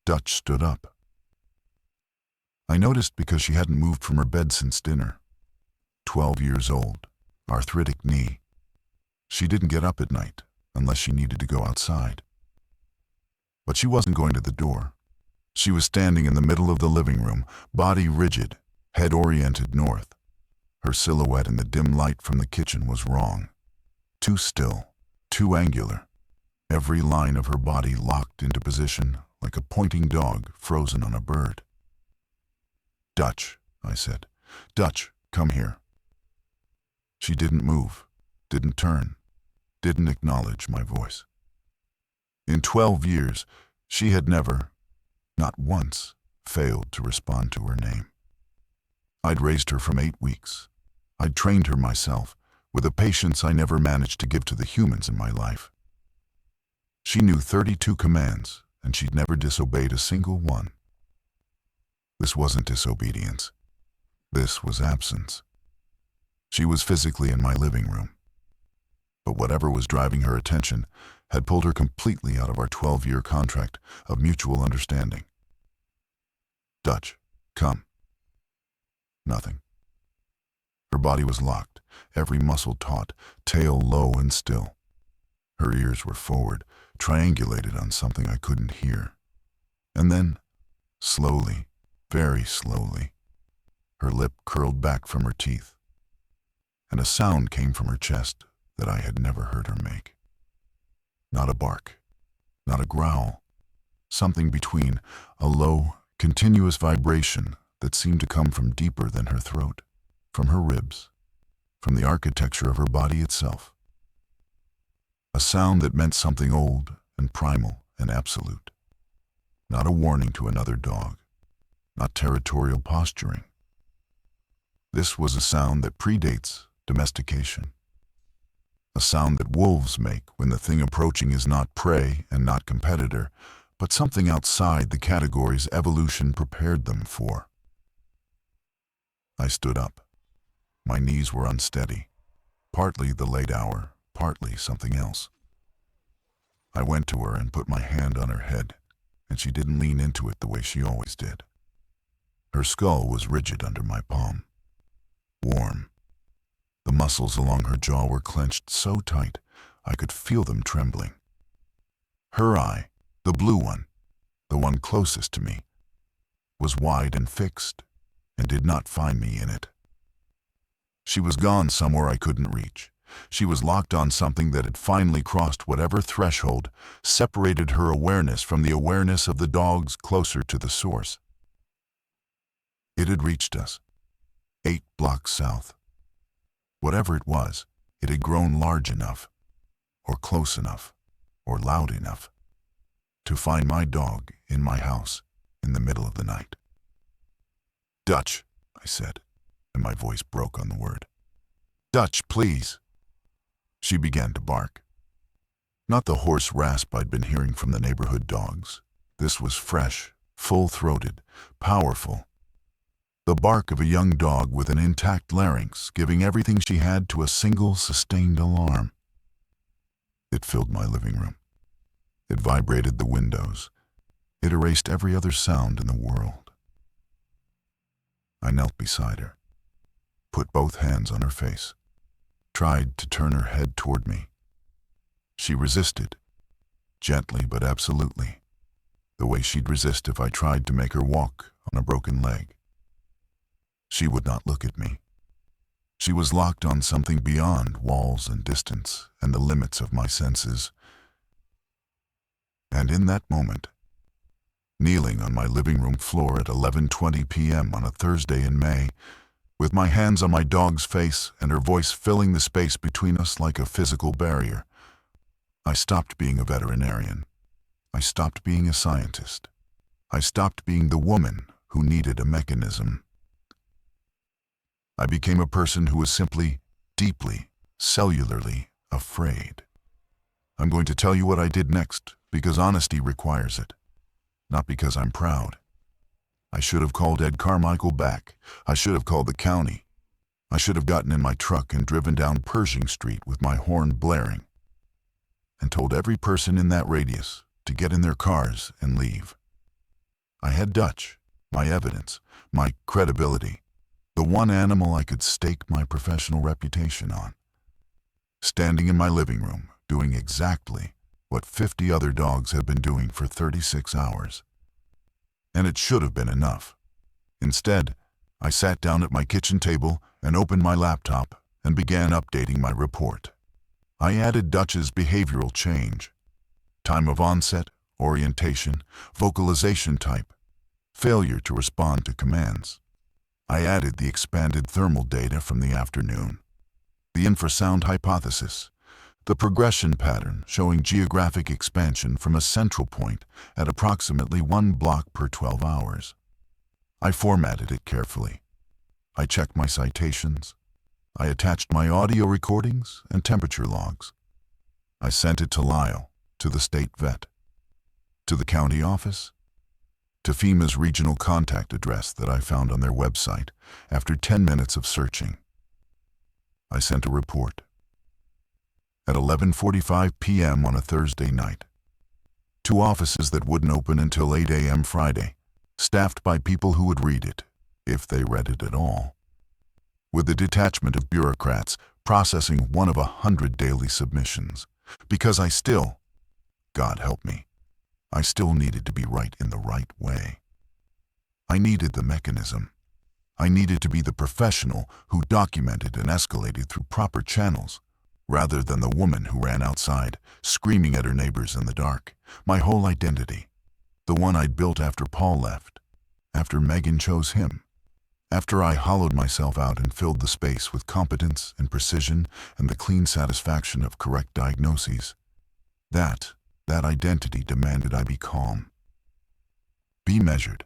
Dutch stood up. I noticed because she hadn't moved from her bed since dinner. 12 years old, arthritic knee. She didn't get up at night unless she needed to go outside. But she wasn't going to the door. She was standing in the middle of the living room, body rigid, head oriented north. Her silhouette in the dim light from the kitchen was wrong. Too still, too angular. Every line of her body locked into position like a pointing dog frozen on a bird. Dutch, I said. Dutch, come here. She didn't move, didn't turn, didn't acknowledge my voice. In 12 years, she had never, not once, failed to respond to her name. I'd raised her from 8 weeks. I'd trained her myself, with a patience I never managed to give to the humans in my life. She knew 32 commands, and she'd never disobeyed a single one. This wasn't disobedience. This was absence. She was physically in my living room. But whatever was driving her attention had pulled her completely out of our 12-year contract of mutual understanding. Dutch, come. Nothing. Her body was locked, every muscle taut, tail low and still. Her ears were forward, triangulated on something I couldn't hear. And then, slowly, very slowly, her lip curled back from her teeth, and a sound came from her chest that I had never heard her make. Not a bark, not a growl, something between a low, continuous vibration that seemed to come from deeper than her throat, from her ribs, from the architecture of her body itself. A sound that meant something old and primal and absolute. Not a warning to another dog, not territorial posturing. This was a sound that predates domestication. A sound that wolves make when the thing approaching is not prey and not competitor, but something outside the categories evolution prepared them for. I stood up. My knees were unsteady, partly the late hour, partly something else. I went to her and put my hand on her head, and she didn't lean into it the way she always did. Her skull was rigid under my palm, warm. The muscles along her jaw were clenched so tight I could feel them trembling. Her eye, the blue one, the one closest to me, was wide and fixed, and did not find me in it. She was gone somewhere I couldn't reach. She was locked on something that had finally crossed whatever threshold separated her awareness from the awareness of the dogs closer to the source. It had reached us, 8 blocks south. Whatever it was, it had grown large enough, or close enough, or loud enough, to find my dog in my house in the middle of the night. Dutch, I said, and my voice broke on the word. Dutch, please. She began to bark. Not the hoarse rasp I'd been hearing from the neighborhood dogs. This was fresh, full-throated, powerful. The bark of a young dog with an intact larynx giving everything she had to a single sustained alarm. It filled my living room. It vibrated the windows. It erased every other sound in the world. I knelt beside her, put both hands on her face, tried to turn her head toward me. She resisted, gently but absolutely, the way she'd resist if I tried to make her walk on a broken leg. She would not look at me. She was locked on something beyond walls and distance and the limits of my senses. And in that moment, kneeling on my living room floor at 11:20 p.m. on a Thursday in May, with my hands on my dog's face and her voice filling the space between us like a physical barrier, I stopped being a veterinarian. I stopped being a scientist. I stopped being the woman who needed a mechanism. I became a person who was simply, deeply, cellularly afraid. I'm going to tell you what I did next because honesty requires it, not because I'm proud. I should have called Ed Carmichael back. I should have called the county. I should have gotten in my truck and driven down Pershing Street with my horn blaring and told every person in that radius to get in their cars and leave. I had Dutch, my evidence, my credibility, the one animal I could stake my professional reputation on, standing in my living room, doing exactly what 50 other dogs had been doing for 36 hours. And it should have been enough. Instead, I sat down at my kitchen table and opened my laptop and began updating my report. I added Dutch's behavioral change, time of onset, orientation, vocalization type, failure to respond to commands. I added the expanded thermal data from the afternoon, the infrasound hypothesis, the progression pattern showing geographic expansion from a central point at approximately 1 block per 12 hours. I formatted it carefully. I checked my citations. I attached my audio recordings and temperature logs. I sent it to Lyle, to the state vet, to the county office, to FEMA's regional contact address that I found on their website after 10 minutes of searching. I sent a report. At 11:45 p.m. on a Thursday night, 2 offices that wouldn't open until 8 a.m. Friday, staffed by people who would read it, if they read it at all, with a detachment of bureaucrats processing 1 of 100 daily submissions, because I still, God help me, I still needed to be right in the right way. I needed the mechanism. I needed to be the professional who documented and escalated through proper channels, rather than the woman who ran outside, screaming at her neighbors in the dark. My whole identity, the one I'd built after Paul left, after Megan chose him, after I hollowed myself out and filled the space with competence and precision and the clean satisfaction of correct diagnoses, that identity demanded I be calm, be measured,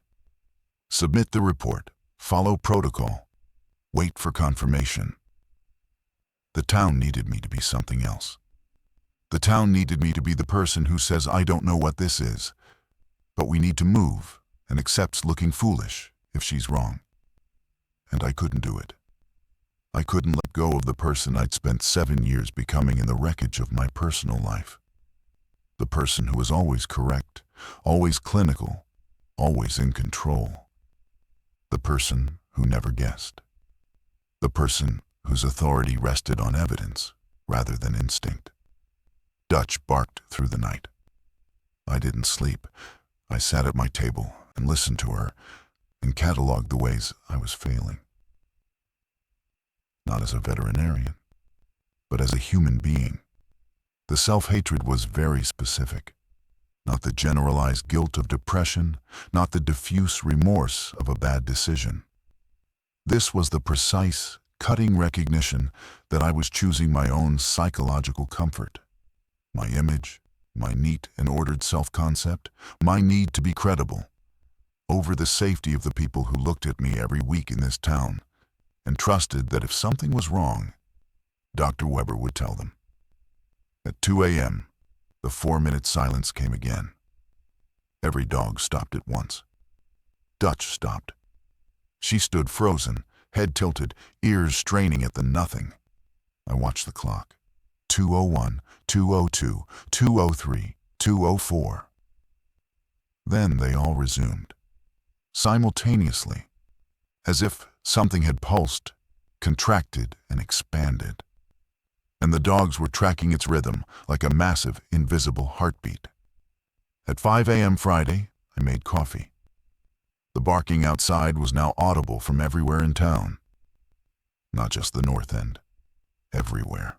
submit the report, follow protocol, wait for confirmation. The town needed me to be something else. The town needed me to be the person who says, I don't know what this is, but we need to move, and accepts looking foolish if she's wrong. And I couldn't do it. I couldn't let go of the person I'd spent 7 years becoming in the wreckage of my personal life. The person who was always correct, always clinical, always in control. The person who never guessed. The person whose authority rested on evidence rather than instinct. Dutch barked through the night. I didn't sleep. I sat at my table and listened to her and cataloged the ways I was failing. Not as a veterinarian, but as a human being. The self-hatred was very specific. Not the generalized guilt of depression, not the diffuse remorse of a bad decision. This was the precise, cutting recognition that I was choosing my own psychological comfort, my image, my neat and ordered self-concept, my need to be credible, over the safety of the people who looked at me every week in this town and trusted that if something was wrong, Dr. Weber would tell them. At 2 a.m., the 4-minute silence came again. Every dog stopped at once. Dutch stopped. She stood frozen, head tilted, ears straining at the nothing. I watched the clock. 2:01, 2:02, 2:03, 2:04. Then they all resumed. Simultaneously, as if something had pulsed, contracted, and expanded. And the dogs were tracking its rhythm like a massive, invisible heartbeat. At 5 a.m. Friday, I made coffee. The barking outside was now audible from everywhere in town. Not just the North End. Everywhere.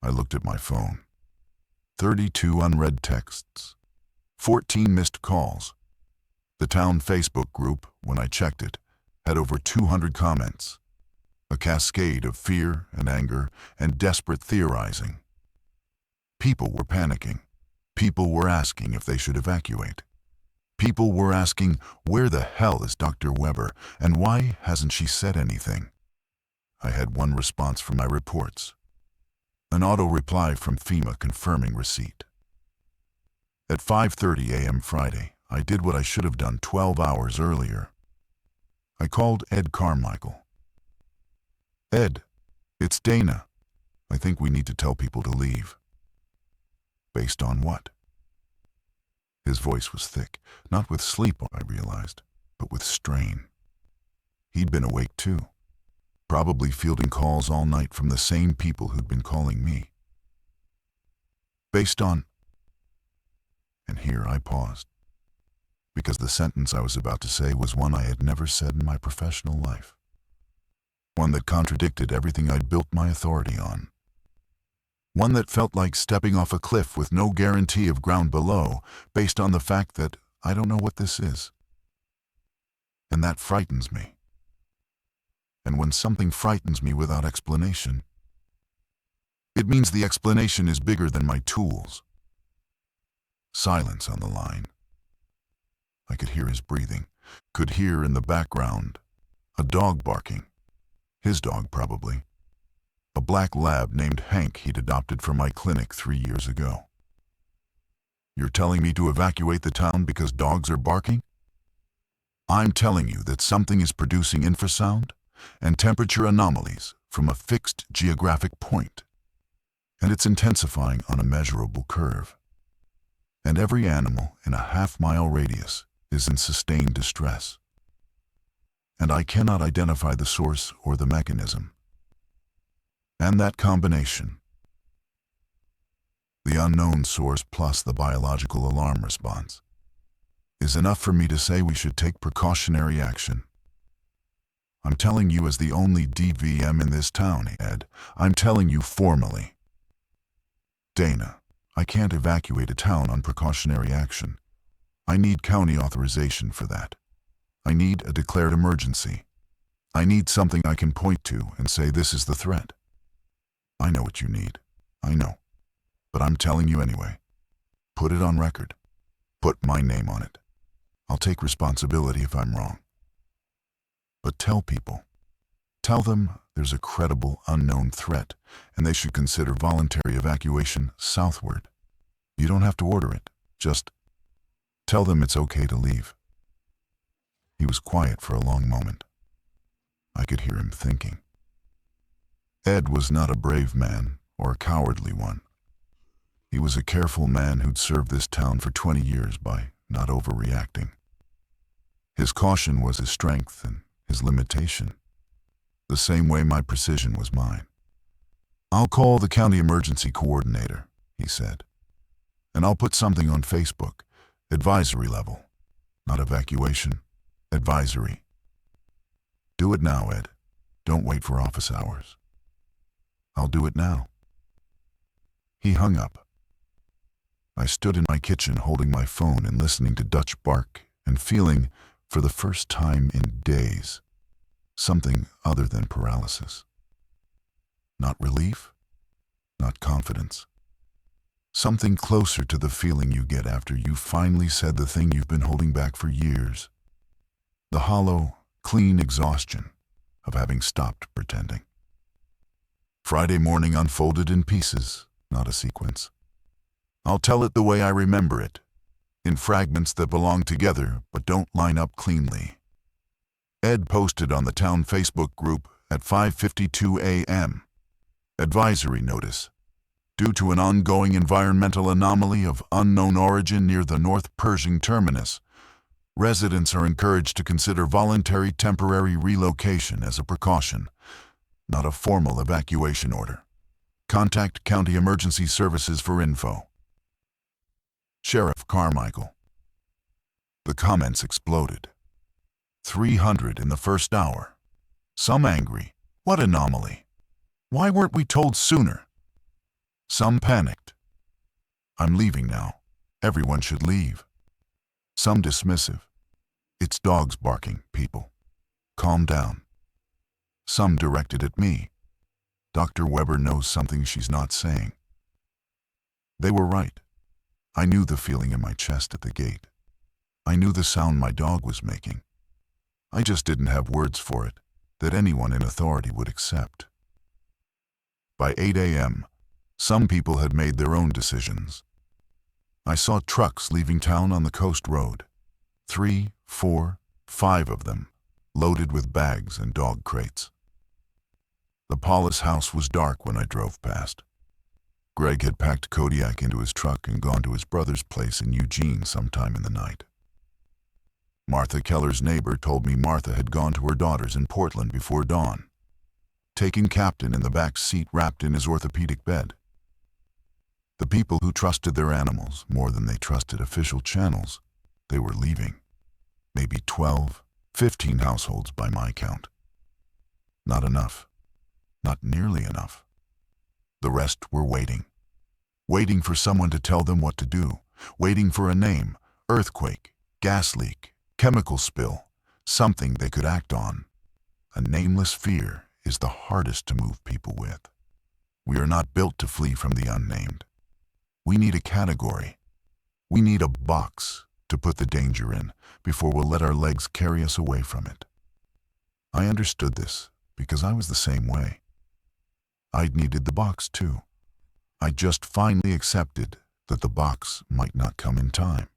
I looked at my phone. 32 unread texts. 14 missed calls. The town Facebook group, when I checked it, had over 200 comments. A cascade of fear and anger and desperate theorizing. People were panicking. People were asking if they should evacuate. People were asking, where the hell is Dr. Weber, and why hasn't she said anything? I had one response from my reports. An auto reply from FEMA confirming receipt. At 5:30 a.m. Friday, I did what I should have done 12 hours earlier. I called Ed Carmichael. Ed, it's Dana. I think we need to tell people to leave. Based on what? His voice was thick, not with sleep, I realized, but with strain. He'd been awake too, probably fielding calls all night from the same people who'd been calling me. Based on... And here I paused, because the sentence I was about to say was one I had never said in my professional life. One that contradicted everything I'd built my authority on. One that felt like stepping off a cliff with no guarantee of ground below, based on the fact that I don't know what this is. And that frightens me. And when something frightens me without explanation, it means the explanation is bigger than my tools. Silence on the line. I could hear his breathing, could hear in the background a dog barking. His dog, probably. A black lab named Hank he'd adopted from my clinic 3 years ago. You're telling me to evacuate the town because dogs are barking? I'm telling you that something is producing infrasound and temperature anomalies from a fixed geographic point, and it's intensifying on a measurable curve. And every animal in a half-mile radius is in sustained distress. And I cannot identify the source or the mechanism. And that combination, the unknown source plus the biological alarm response, is enough for me to say we should take precautionary action. I'm telling you as the only DVM in this town, Ed. I'm telling you formally. Dana, I can't evacuate a town on precautionary action. I need county authorization for that. I need a declared emergency. I need something I can point to and say this is the threat. I know what you need. I know. But I'm telling you anyway. Put it on record. Put my name on it. I'll take responsibility if I'm wrong. But tell people. Tell them there's a credible unknown threat and they should consider voluntary evacuation southward. You don't have to order it. Just tell them it's okay to leave. He was quiet for a long moment. I could hear him thinking. Ed was not a brave man or a cowardly one. He was a careful man who'd served this town for 20 years by not overreacting. His caution was his strength and his limitation, the same way my precision was mine. I'll call the county emergency coordinator, he said, and I'll put something on Facebook, advisory level, not evacuation, advisory. Do it now, Ed. Don't wait for office hours. I'll do it now. He hung up. I stood in my kitchen holding my phone and listening to Dutch bark and feeling, for the first time in days, something other than paralysis. Not relief, not confidence. Something closer to the feeling you get after you finally said the thing you've been holding back for years. The hollow, clean exhaustion of having stopped pretending. Friday morning unfolded in pieces, not a sequence. I'll tell it the way I remember it, in fragments that belong together but don't line up cleanly. Ed posted on the town Facebook group at 5:52 a.m. Advisory notice. Due to an ongoing environmental anomaly of unknown origin near the North Pershing terminus, residents are encouraged to consider voluntary temporary relocation as a precaution, not a formal evacuation order. Contact County Emergency Services for info. Sheriff Carmichael. The comments exploded. 300 in the first hour. Some angry. What anomaly? Why weren't we told sooner? Some panicked. I'm leaving now. Everyone should leave. Some dismissive. It's dogs barking, people. Calm down. Some directed at me. Dr. Weber knows something she's not saying. They were right. I knew the feeling in my chest at the gate. I knew the sound my dog was making. I just didn't have words for it that anyone in authority would accept. By 8 a.m., some people had made their own decisions. I saw trucks leaving town on the coast road. 3, 4, 5 of them, loaded with bags and dog crates. The Paulus house was dark when I drove past. Greg had packed Kodiak into his truck and gone to his brother's place in Eugene sometime in the night. Martha Keller's neighbor told me Martha had gone to her daughter's in Portland before dawn, taking Captain in the back seat wrapped in his orthopedic bed. The people who trusted their animals more than they trusted official channels, they were leaving. Maybe 12, 15 households by my count. Not enough. Not nearly enough. The rest were waiting. Waiting for someone to tell them what to do. Waiting for a name, earthquake, gas leak, chemical spill, something they could act on. A nameless fear is the hardest to move people with. We are not built to flee from the unnamed. We need a category. We need a box to put the danger in before we'll let our legs carry us away from it. I understood this because I was the same way. I'd needed the box too. I just finally accepted that the box might not come in time.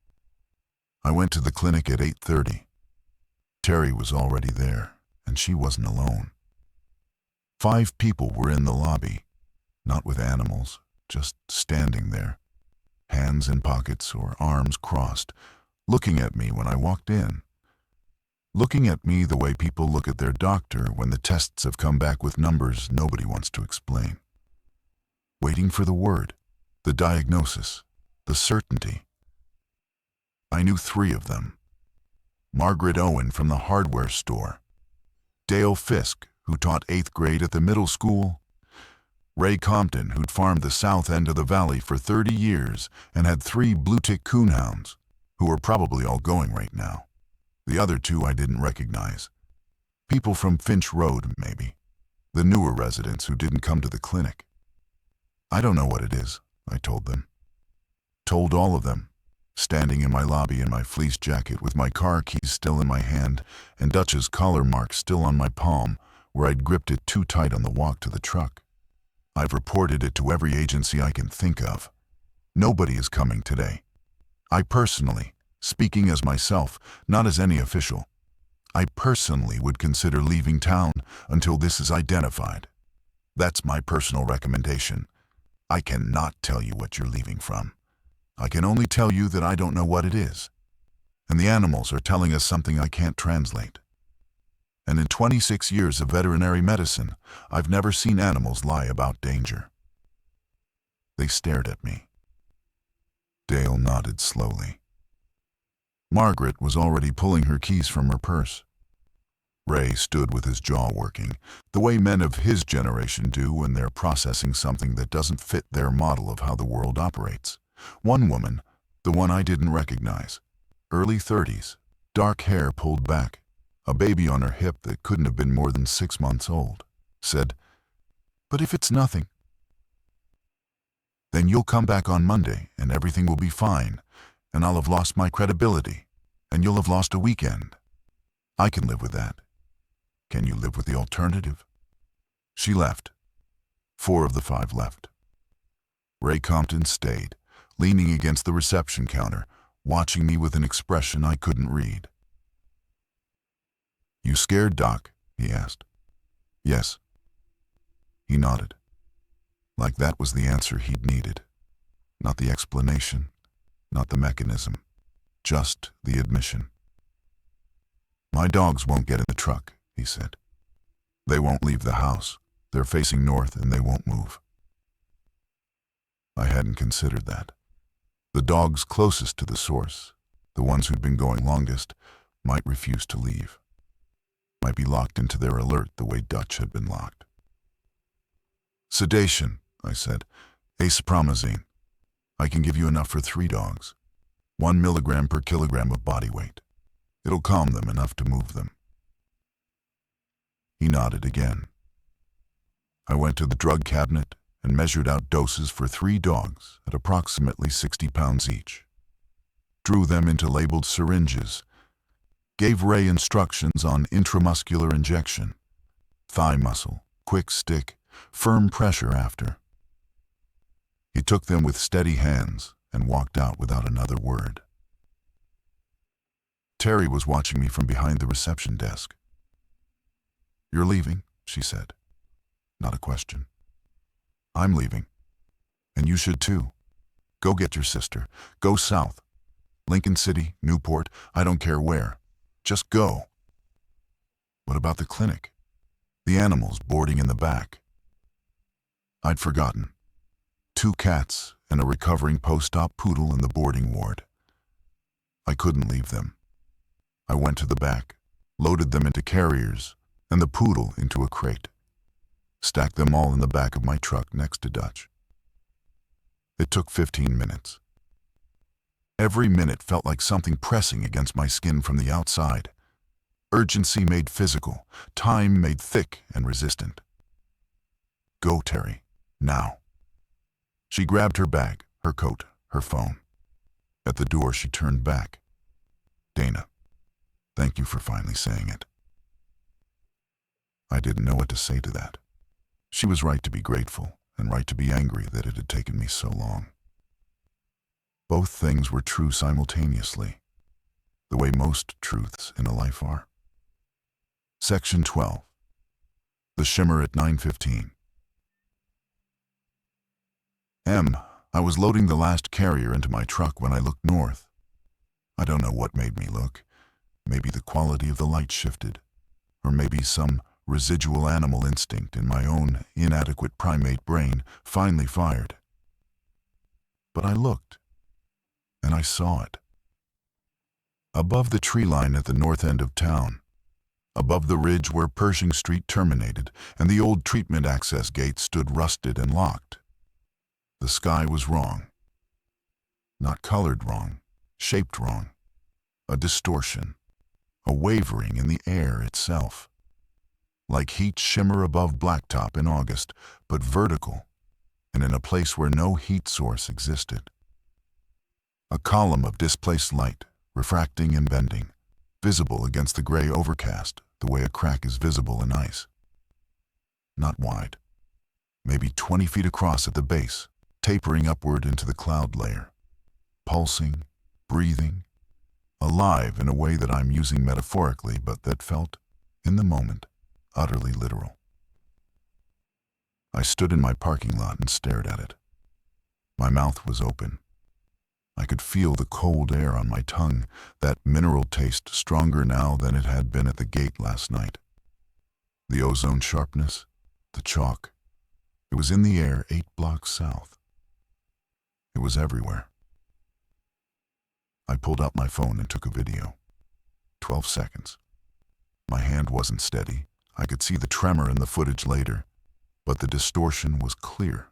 I went to the clinic at 8:30. Terry was already there, and she wasn't alone. 5 people were in the lobby, not with animals, just standing there, hands in pockets or arms crossed, looking at me when I walked in. Looking at me the way people look at their doctor when the tests have come back with numbers nobody wants to explain. Waiting for the word, the diagnosis, the certainty. I knew 3 of them. Margaret Owen from the hardware store, Dale Fisk, who taught 8th grade at the middle school, Ray Compton, who'd farmed the south end of the valley for 30 years and had 3 blue-tick coonhounds, who were probably all going right now. The other 2 I didn't recognize. People from Finch Road, maybe. The newer residents who didn't come to the clinic. I don't know what it is, I told them. Told all of them, standing in my lobby in my fleece jacket with my car keys still in my hand and Dutch's collar mark still on my palm where I'd gripped it too tight on the walk to the truck. I've reported it to every agency I can think of. Nobody is coming today. I personally, speaking as myself, not as any official, I personally would consider leaving town until this is identified. That's my personal recommendation. I cannot tell you what you're leaving from. I can only tell you that I don't know what it is. And the animals are telling us something I can't translate. And in 26 years of veterinary medicine, I've never seen animals lie about danger. They stared at me. Dale nodded slowly. Margaret was already pulling her keys from her purse. Ray stood with his jaw working, the way men of his generation do when they're processing something that doesn't fit their model of how the world operates. One woman, the one I didn't recognize, early 30s, dark hair pulled back, a baby on her hip that couldn't have been more than 6 months old, said, "But if it's nothing, then you'll come back on Monday and everything will be fine, and I'll have lost my credibility, and you'll have lost a weekend. I can live with that. Can you live with the alternative?" She left. 4 of the 5 left. Ray Compton stayed, leaning against the reception counter, watching me with an expression I couldn't read. "You scared, Doc?" he asked. "Yes." He nodded, like that was the answer he'd needed. Not the explanation, not the mechanism, just the admission. "My dogs won't get in the truck," he said. "They won't leave the house. They're facing north and they won't move." I hadn't considered that. The dogs closest to the source, the ones who'd been going longest, might refuse to leave. Might be locked into their alert the way Dutch had been locked. "Sedation," I said. "Acepromazine. I can give you enough for 3 dogs. 1 milligram per kilogram of body weight. It'll calm them enough to move them." He nodded again. I went to the drug cabinet and measured out doses for 3 dogs at approximately 60 pounds each. Drew them into labeled syringes. Gave Ray instructions on intramuscular injection. Thigh muscle, quick stick, firm pressure after. He took them with steady hands and walked out without another word. Terry was watching me from behind the reception desk. "You're leaving," she said. Not a question. "I'm leaving. And you should too. Go get your sister. Go south. Lincoln City, Newport, I don't care where. Just go." "What about the clinic? The animals boarding in the back?" I'd forgotten. 2 cats and a recovering post-op poodle in the boarding ward. I couldn't leave them. I went to the back, loaded them into carriers, and the poodle into a crate. Stacked them all in the back of my truck next to Dutch. It took 15 minutes. Every minute felt like something pressing against my skin from the outside. Urgency made physical, time made thick and resistant. "Go, Terry, now." She grabbed her bag, her coat, her phone. At the door, she turned back. "Dana, thank you for finally saying it." I didn't know what to say to that. She was right to be grateful and right to be angry that it had taken me so long. Both things were true simultaneously, the way most truths in a life are. Section 12. The Shimmer at 9:15. I was loading the last carrier into my truck when I looked north. I don't know what made me look. Maybe the quality of the light shifted, or maybe some residual animal instinct in my own inadequate primate brain finally fired. But I looked, and I saw it. Above the tree line at the north end of town, above the ridge where Pershing Street terminated and the old treatment access gate stood rusted and locked, the sky was wrong. Not colored wrong, shaped wrong. A distortion, a wavering in the air itself. Like heat shimmer above blacktop in August, but vertical, and in a place where no heat source existed. A column of displaced light, refracting and bending, visible against the gray overcast, the way a crack is visible in ice. Not wide, maybe 20 feet across at the base, tapering upward into the cloud layer. Pulsing, breathing, alive in a way that I'm using metaphorically, but that felt, in the moment, utterly literal. I stood in my parking lot and stared at it. My mouth was open. I could feel the cold air on my tongue, that mineral taste stronger now than it had been at the gate last night. The ozone sharpness, the chalk, it was in the air 8 blocks south. It was everywhere. I pulled out my phone and took a video. 12 seconds. My hand wasn't steady. I could see the tremor in the footage later, but the distortion was clear,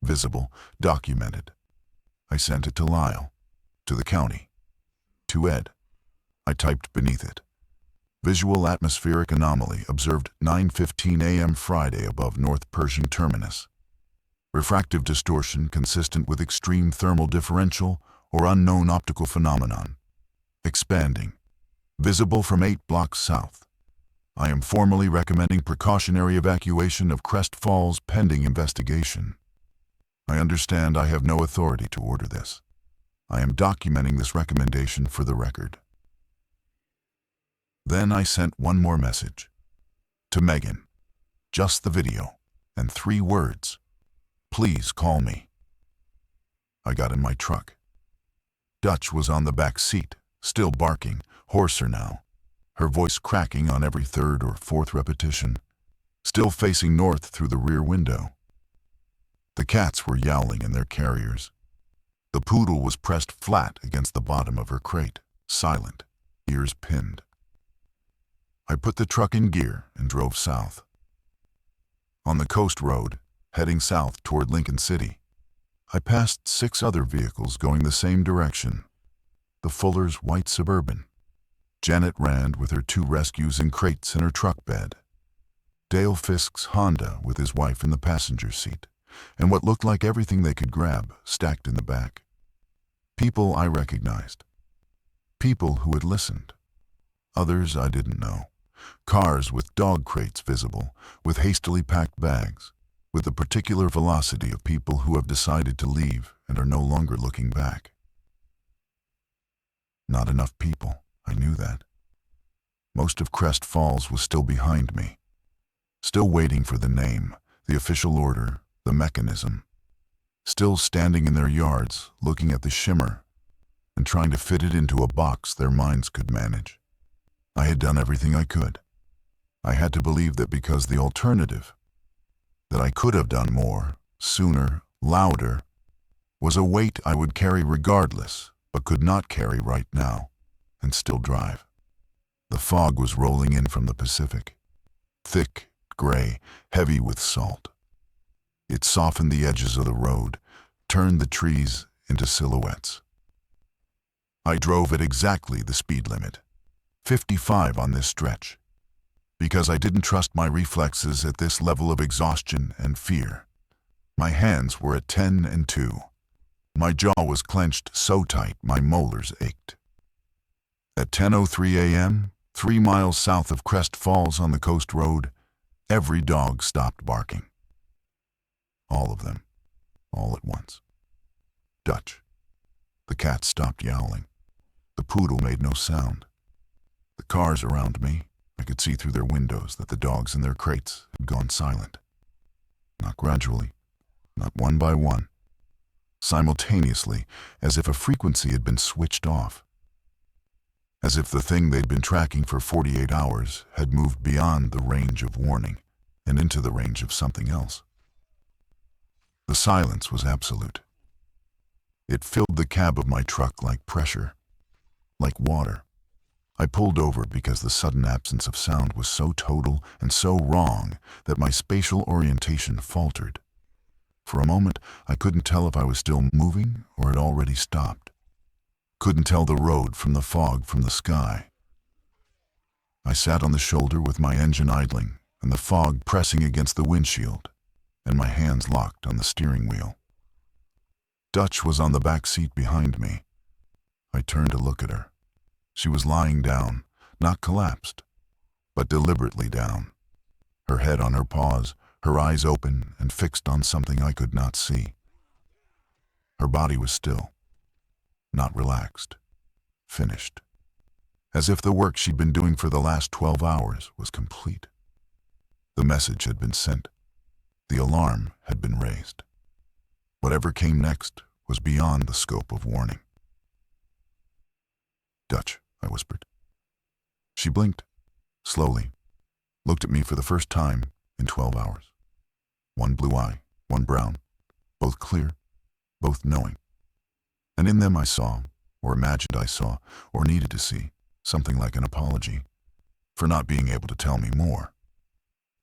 visible, documented. I sent it to Lyle, to the county, to Ed. I typed beneath it, "Visual atmospheric anomaly observed 9:15 a.m. Friday above North Pershing Terminus. Refractive distortion consistent with extreme thermal differential or unknown optical phenomenon. Expanding. Visible from 8 blocks south. I am formally recommending precautionary evacuation of Crest Falls pending investigation. I understand I have no authority to order this. I am documenting this recommendation for the record." Then I sent one more message. To Megan. Just the video. And 3 words. Please call me. I got in my truck. Dutch was on the back seat, still barking, hoarser now, her voice cracking on every 3rd or 4th repetition, still facing north through the rear window. The cats were yowling in their carriers. The poodle was pressed flat against the bottom of her crate, silent, ears pinned. I put the truck in gear and drove south. On the coast road, heading south toward Lincoln City, I passed 6 other vehicles going the same direction. The Fullers' white Suburban. Janet Rand with her 2 rescues in crates in her truck bed. Dale Fisk's Honda with his wife in the passenger seat, and what looked like everything they could grab stacked in the back. People I recognized. People who had listened. Others I didn't know. Cars with dog crates visible, with hastily packed bags, with the particular velocity of people who have decided to leave and are no longer looking back. Not enough people, I knew that. Most of Crest Falls was still behind me, still waiting for the name, the official order, the mechanism, still standing in their yards, looking at the shimmer and trying to fit it into a box their minds could manage. I had done everything I could. I had to believe that because the alternative, that I could have done more, sooner, louder, was a weight I would carry regardless, but could not carry right now, and still drive. The fog was rolling in from the Pacific, thick, gray, heavy with salt. It softened the edges of the road, turned the trees into silhouettes. I drove at exactly the speed limit, 55 on this stretch, because I didn't trust my reflexes at this level of exhaustion and fear. My hands were at 10 and 2. My jaw was clenched so tight my molars ached. At 10:03 a.m., 3 miles south of Crest Falls on the coast road, every dog stopped barking. All of them, all at once. Dutch. The cat stopped yowling. The poodle made no sound. The cars around me, I could see through their windows that the dogs in their crates had gone silent. Not gradually, not one by one. Simultaneously, as if a frequency had been switched off. As if the thing they'd been tracking for 48 hours had moved beyond the range of warning and into the range of something else. The silence was absolute. It filled the cab of my truck like pressure, like water. I pulled over because the sudden absence of sound was so total and so wrong that my spatial orientation faltered. For a moment, I couldn't tell if I was still moving or had already stopped. Couldn't tell the road from the fog from the sky. I sat on the shoulder with my engine idling and the fog pressing against the windshield, and my hands locked on the steering wheel. Dutch was on the back seat behind me. I turned to look at her. She was lying down, not collapsed, but deliberately down, her head on her paws, her eyes open and fixed on something I could not see. Her body was still, not relaxed, finished, as if the work she'd been doing for the last 12 hours was complete. The message had been sent. The alarm had been raised. Whatever came next was beyond the scope of warning. "Dutch," I whispered. She blinked, slowly, looked at me for the first time in 12 hours. One blue eye, one brown, both clear, both knowing. And in them I saw, or imagined I saw, or needed to see, something like an apology for not being able to tell me more,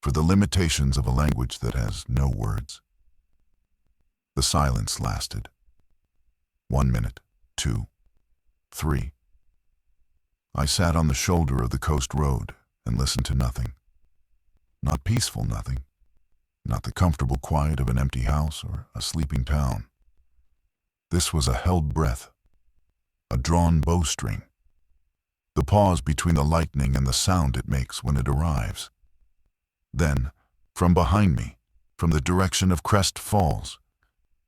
for the limitations of a language that has no words. The silence lasted. 1 minute, 2, 3. I sat on the shoulder of the coast road and listened to nothing. Not peaceful nothing. Not the comfortable quiet of an empty house or a sleeping town. This was a held breath, a drawn bowstring, the pause between the lightning and the sound it makes when it arrives. Then, from behind me, from the direction of Crest Falls,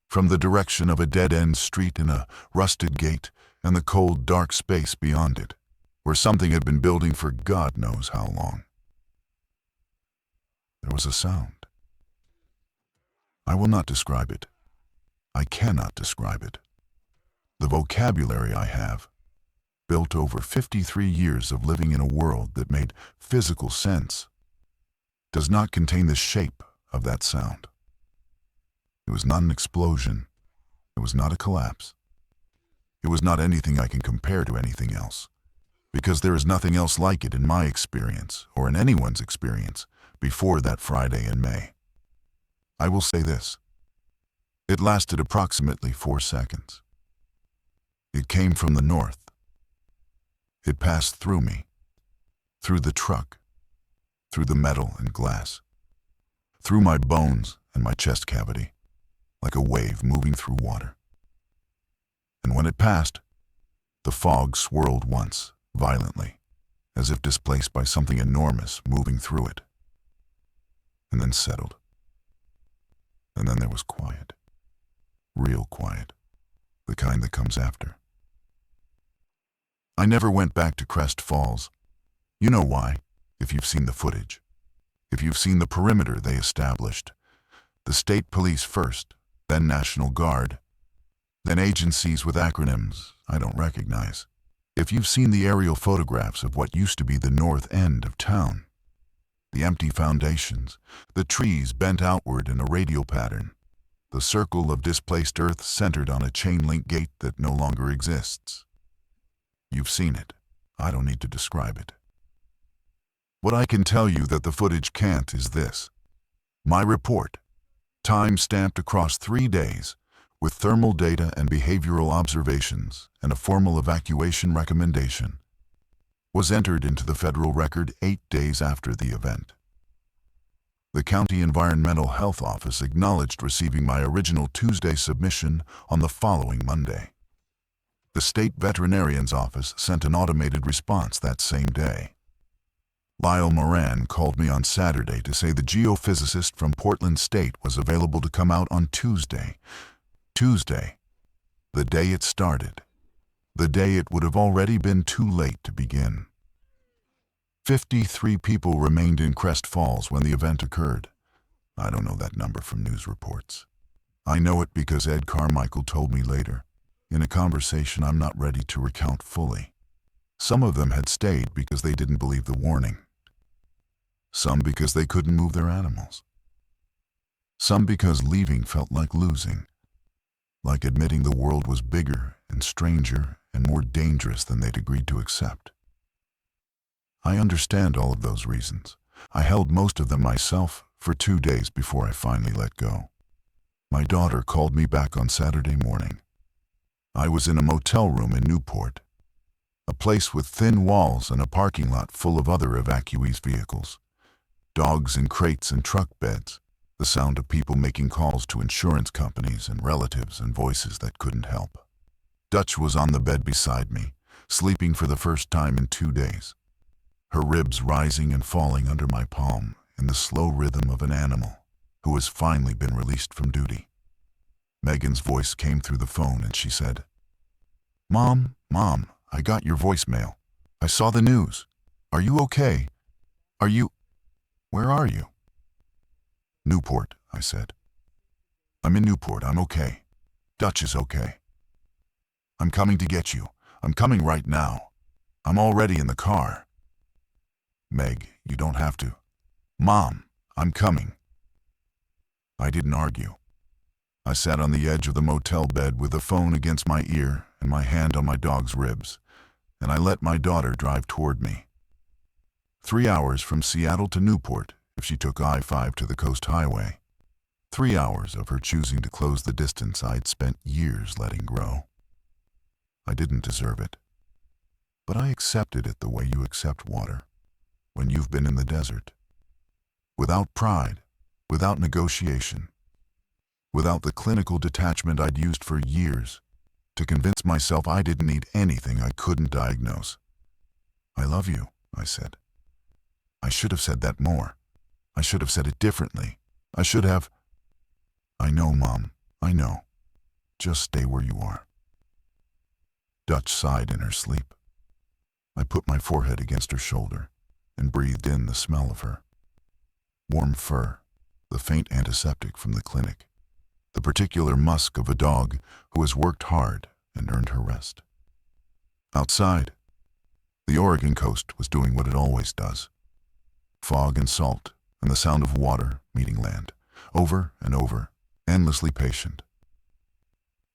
from the direction of a dead-end street and a rusted gate and the cold, dark space beyond it, where something had been building for God knows how long. There was a sound. I will not describe it. I cannot describe it. The vocabulary I have, built over 53 years of living in a world that made physical sense, does not contain the shape of that sound. It was not an explosion. It was not a collapse. It was not anything I can compare to anything else, because there is nothing else like it in my experience, or in anyone's experience, before that Friday in May. I will say this. It lasted approximately 4 seconds. It came from the north. It passed through me, through the truck, through the metal and glass, through my bones and my chest cavity, like a wave moving through water. And when it passed, the fog swirled once, violently, as if displaced by something enormous moving through it, and then settled. And then there was quiet, real quiet, the kind that comes after. I never went back to Crest Falls. You know why, if you've seen the footage. If you've seen the perimeter they established. The state police first, then National Guard, then agencies with acronyms I don't recognize. If you've seen the aerial photographs of what used to be the north end of town, the empty foundations, the trees bent outward in a radial pattern, the circle of displaced earth centered on a chain-link gate that no longer exists. You've seen it. I don't need to describe it. What I can tell you that the footage can't is this. My report, time-stamped across 3 days, with thermal data and behavioral observations and a formal evacuation recommendation, was entered into the federal record 8 days after the event. The County Environmental Health Office acknowledged receiving my original Tuesday submission on the following Monday. The State Veterinarian's Office sent an automated response that same day. Lyle Moran called me on Saturday to say the geophysicist from Portland State was available to come out on Tuesday. Tuesday, the day it started, the day it would have already been too late to begin. 53 people remained in Crest Falls when the event occurred. I don't know that number from news reports. I know it because Ed Carmichael told me later, in a conversation I'm not ready to recount fully. Some of them had stayed because they didn't believe the warning. Some because they couldn't move their animals. Some because leaving felt like losing, like admitting the world was bigger and stranger and more dangerous than they'd agreed to accept. I understand all of those reasons. I held most of them myself for 2 days before I finally let go. My daughter called me back on Saturday morning. I was in a motel room in Newport, a place with thin walls and a parking lot full of other evacuees' vehicles, dogs in crates and truck beds, the sound of people making calls to insurance companies and relatives and voices that couldn't help. Dutch was on the bed beside me, sleeping for the first time in 2 days, her ribs rising and falling under my palm in the slow rhythm of an animal who has finally been released from duty. Megan's voice came through the phone and she said, Mom, I got your voicemail. I saw the news. Are you okay? Where are you? Newport, I said. I'm in Newport, I'm okay. Dutch is okay. I'm coming to get you. I'm coming right now. I'm already in the car. Meg, you don't have to. Mom, I'm coming. I didn't argue. I sat on the edge of the motel bed with the phone against my ear and my hand on my dog's ribs, and I let my daughter drive toward me. 3 hours from Seattle to Newport if she took I-5 to the Coast Highway. 3 hours of her choosing to close the distance I'd spent years letting grow. I didn't deserve it, but I accepted it the way you accept water when you've been in the desert. Without pride, without negotiation, without the clinical detachment I'd used for years to convince myself I didn't need anything I couldn't diagnose. I love you, I said. I should have said that more. I should have said it differently. I should have. I know, Mom, I know. Just stay where you are. Dutch sighed in her sleep. I put my forehead against her shoulder and breathed in the smell of her. Warm fur, the faint antiseptic from the clinic, the particular musk of a dog who has worked hard and earned her rest. Outside, the Oregon coast was doing what it always does. Fog and salt and the sound of water meeting land, over and over, endlessly patient.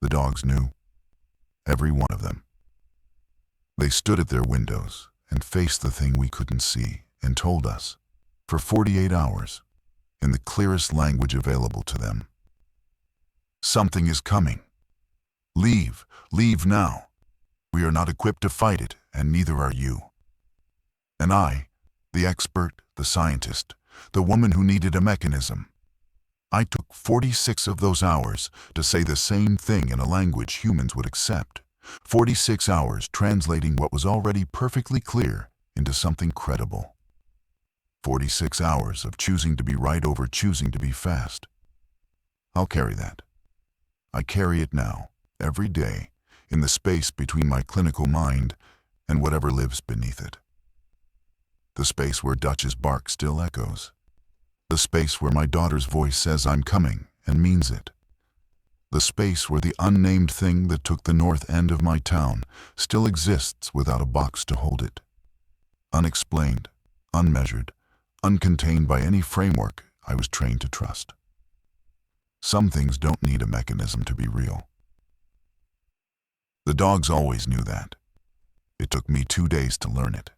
The dogs knew, every one of them. They stood at their windows and faced the thing we couldn't see and told us, for 48 hours, in the clearest language available to them. Something is coming. Leave, leave now. We are not equipped to fight it, and neither are you. And I, the expert, the scientist, the woman who needed a mechanism, I took 46 of those hours to say the same thing in a language humans would accept. 46 hours translating what was already perfectly clear into something credible. 46 hours of choosing to be right over choosing to be fast. I'll carry that. I carry it now, every day, in the space between my clinical mind and whatever lives beneath it. The space where Dutch's bark still echoes. The space where my daughter's voice says I'm coming and means it. The space where the unnamed thing that took the north end of my town still exists without a box to hold it. Unexplained, unmeasured, uncontained by any framework I was trained to trust. Some things don't need a mechanism to be real. The dogs always knew that. It took me 2 days to learn it.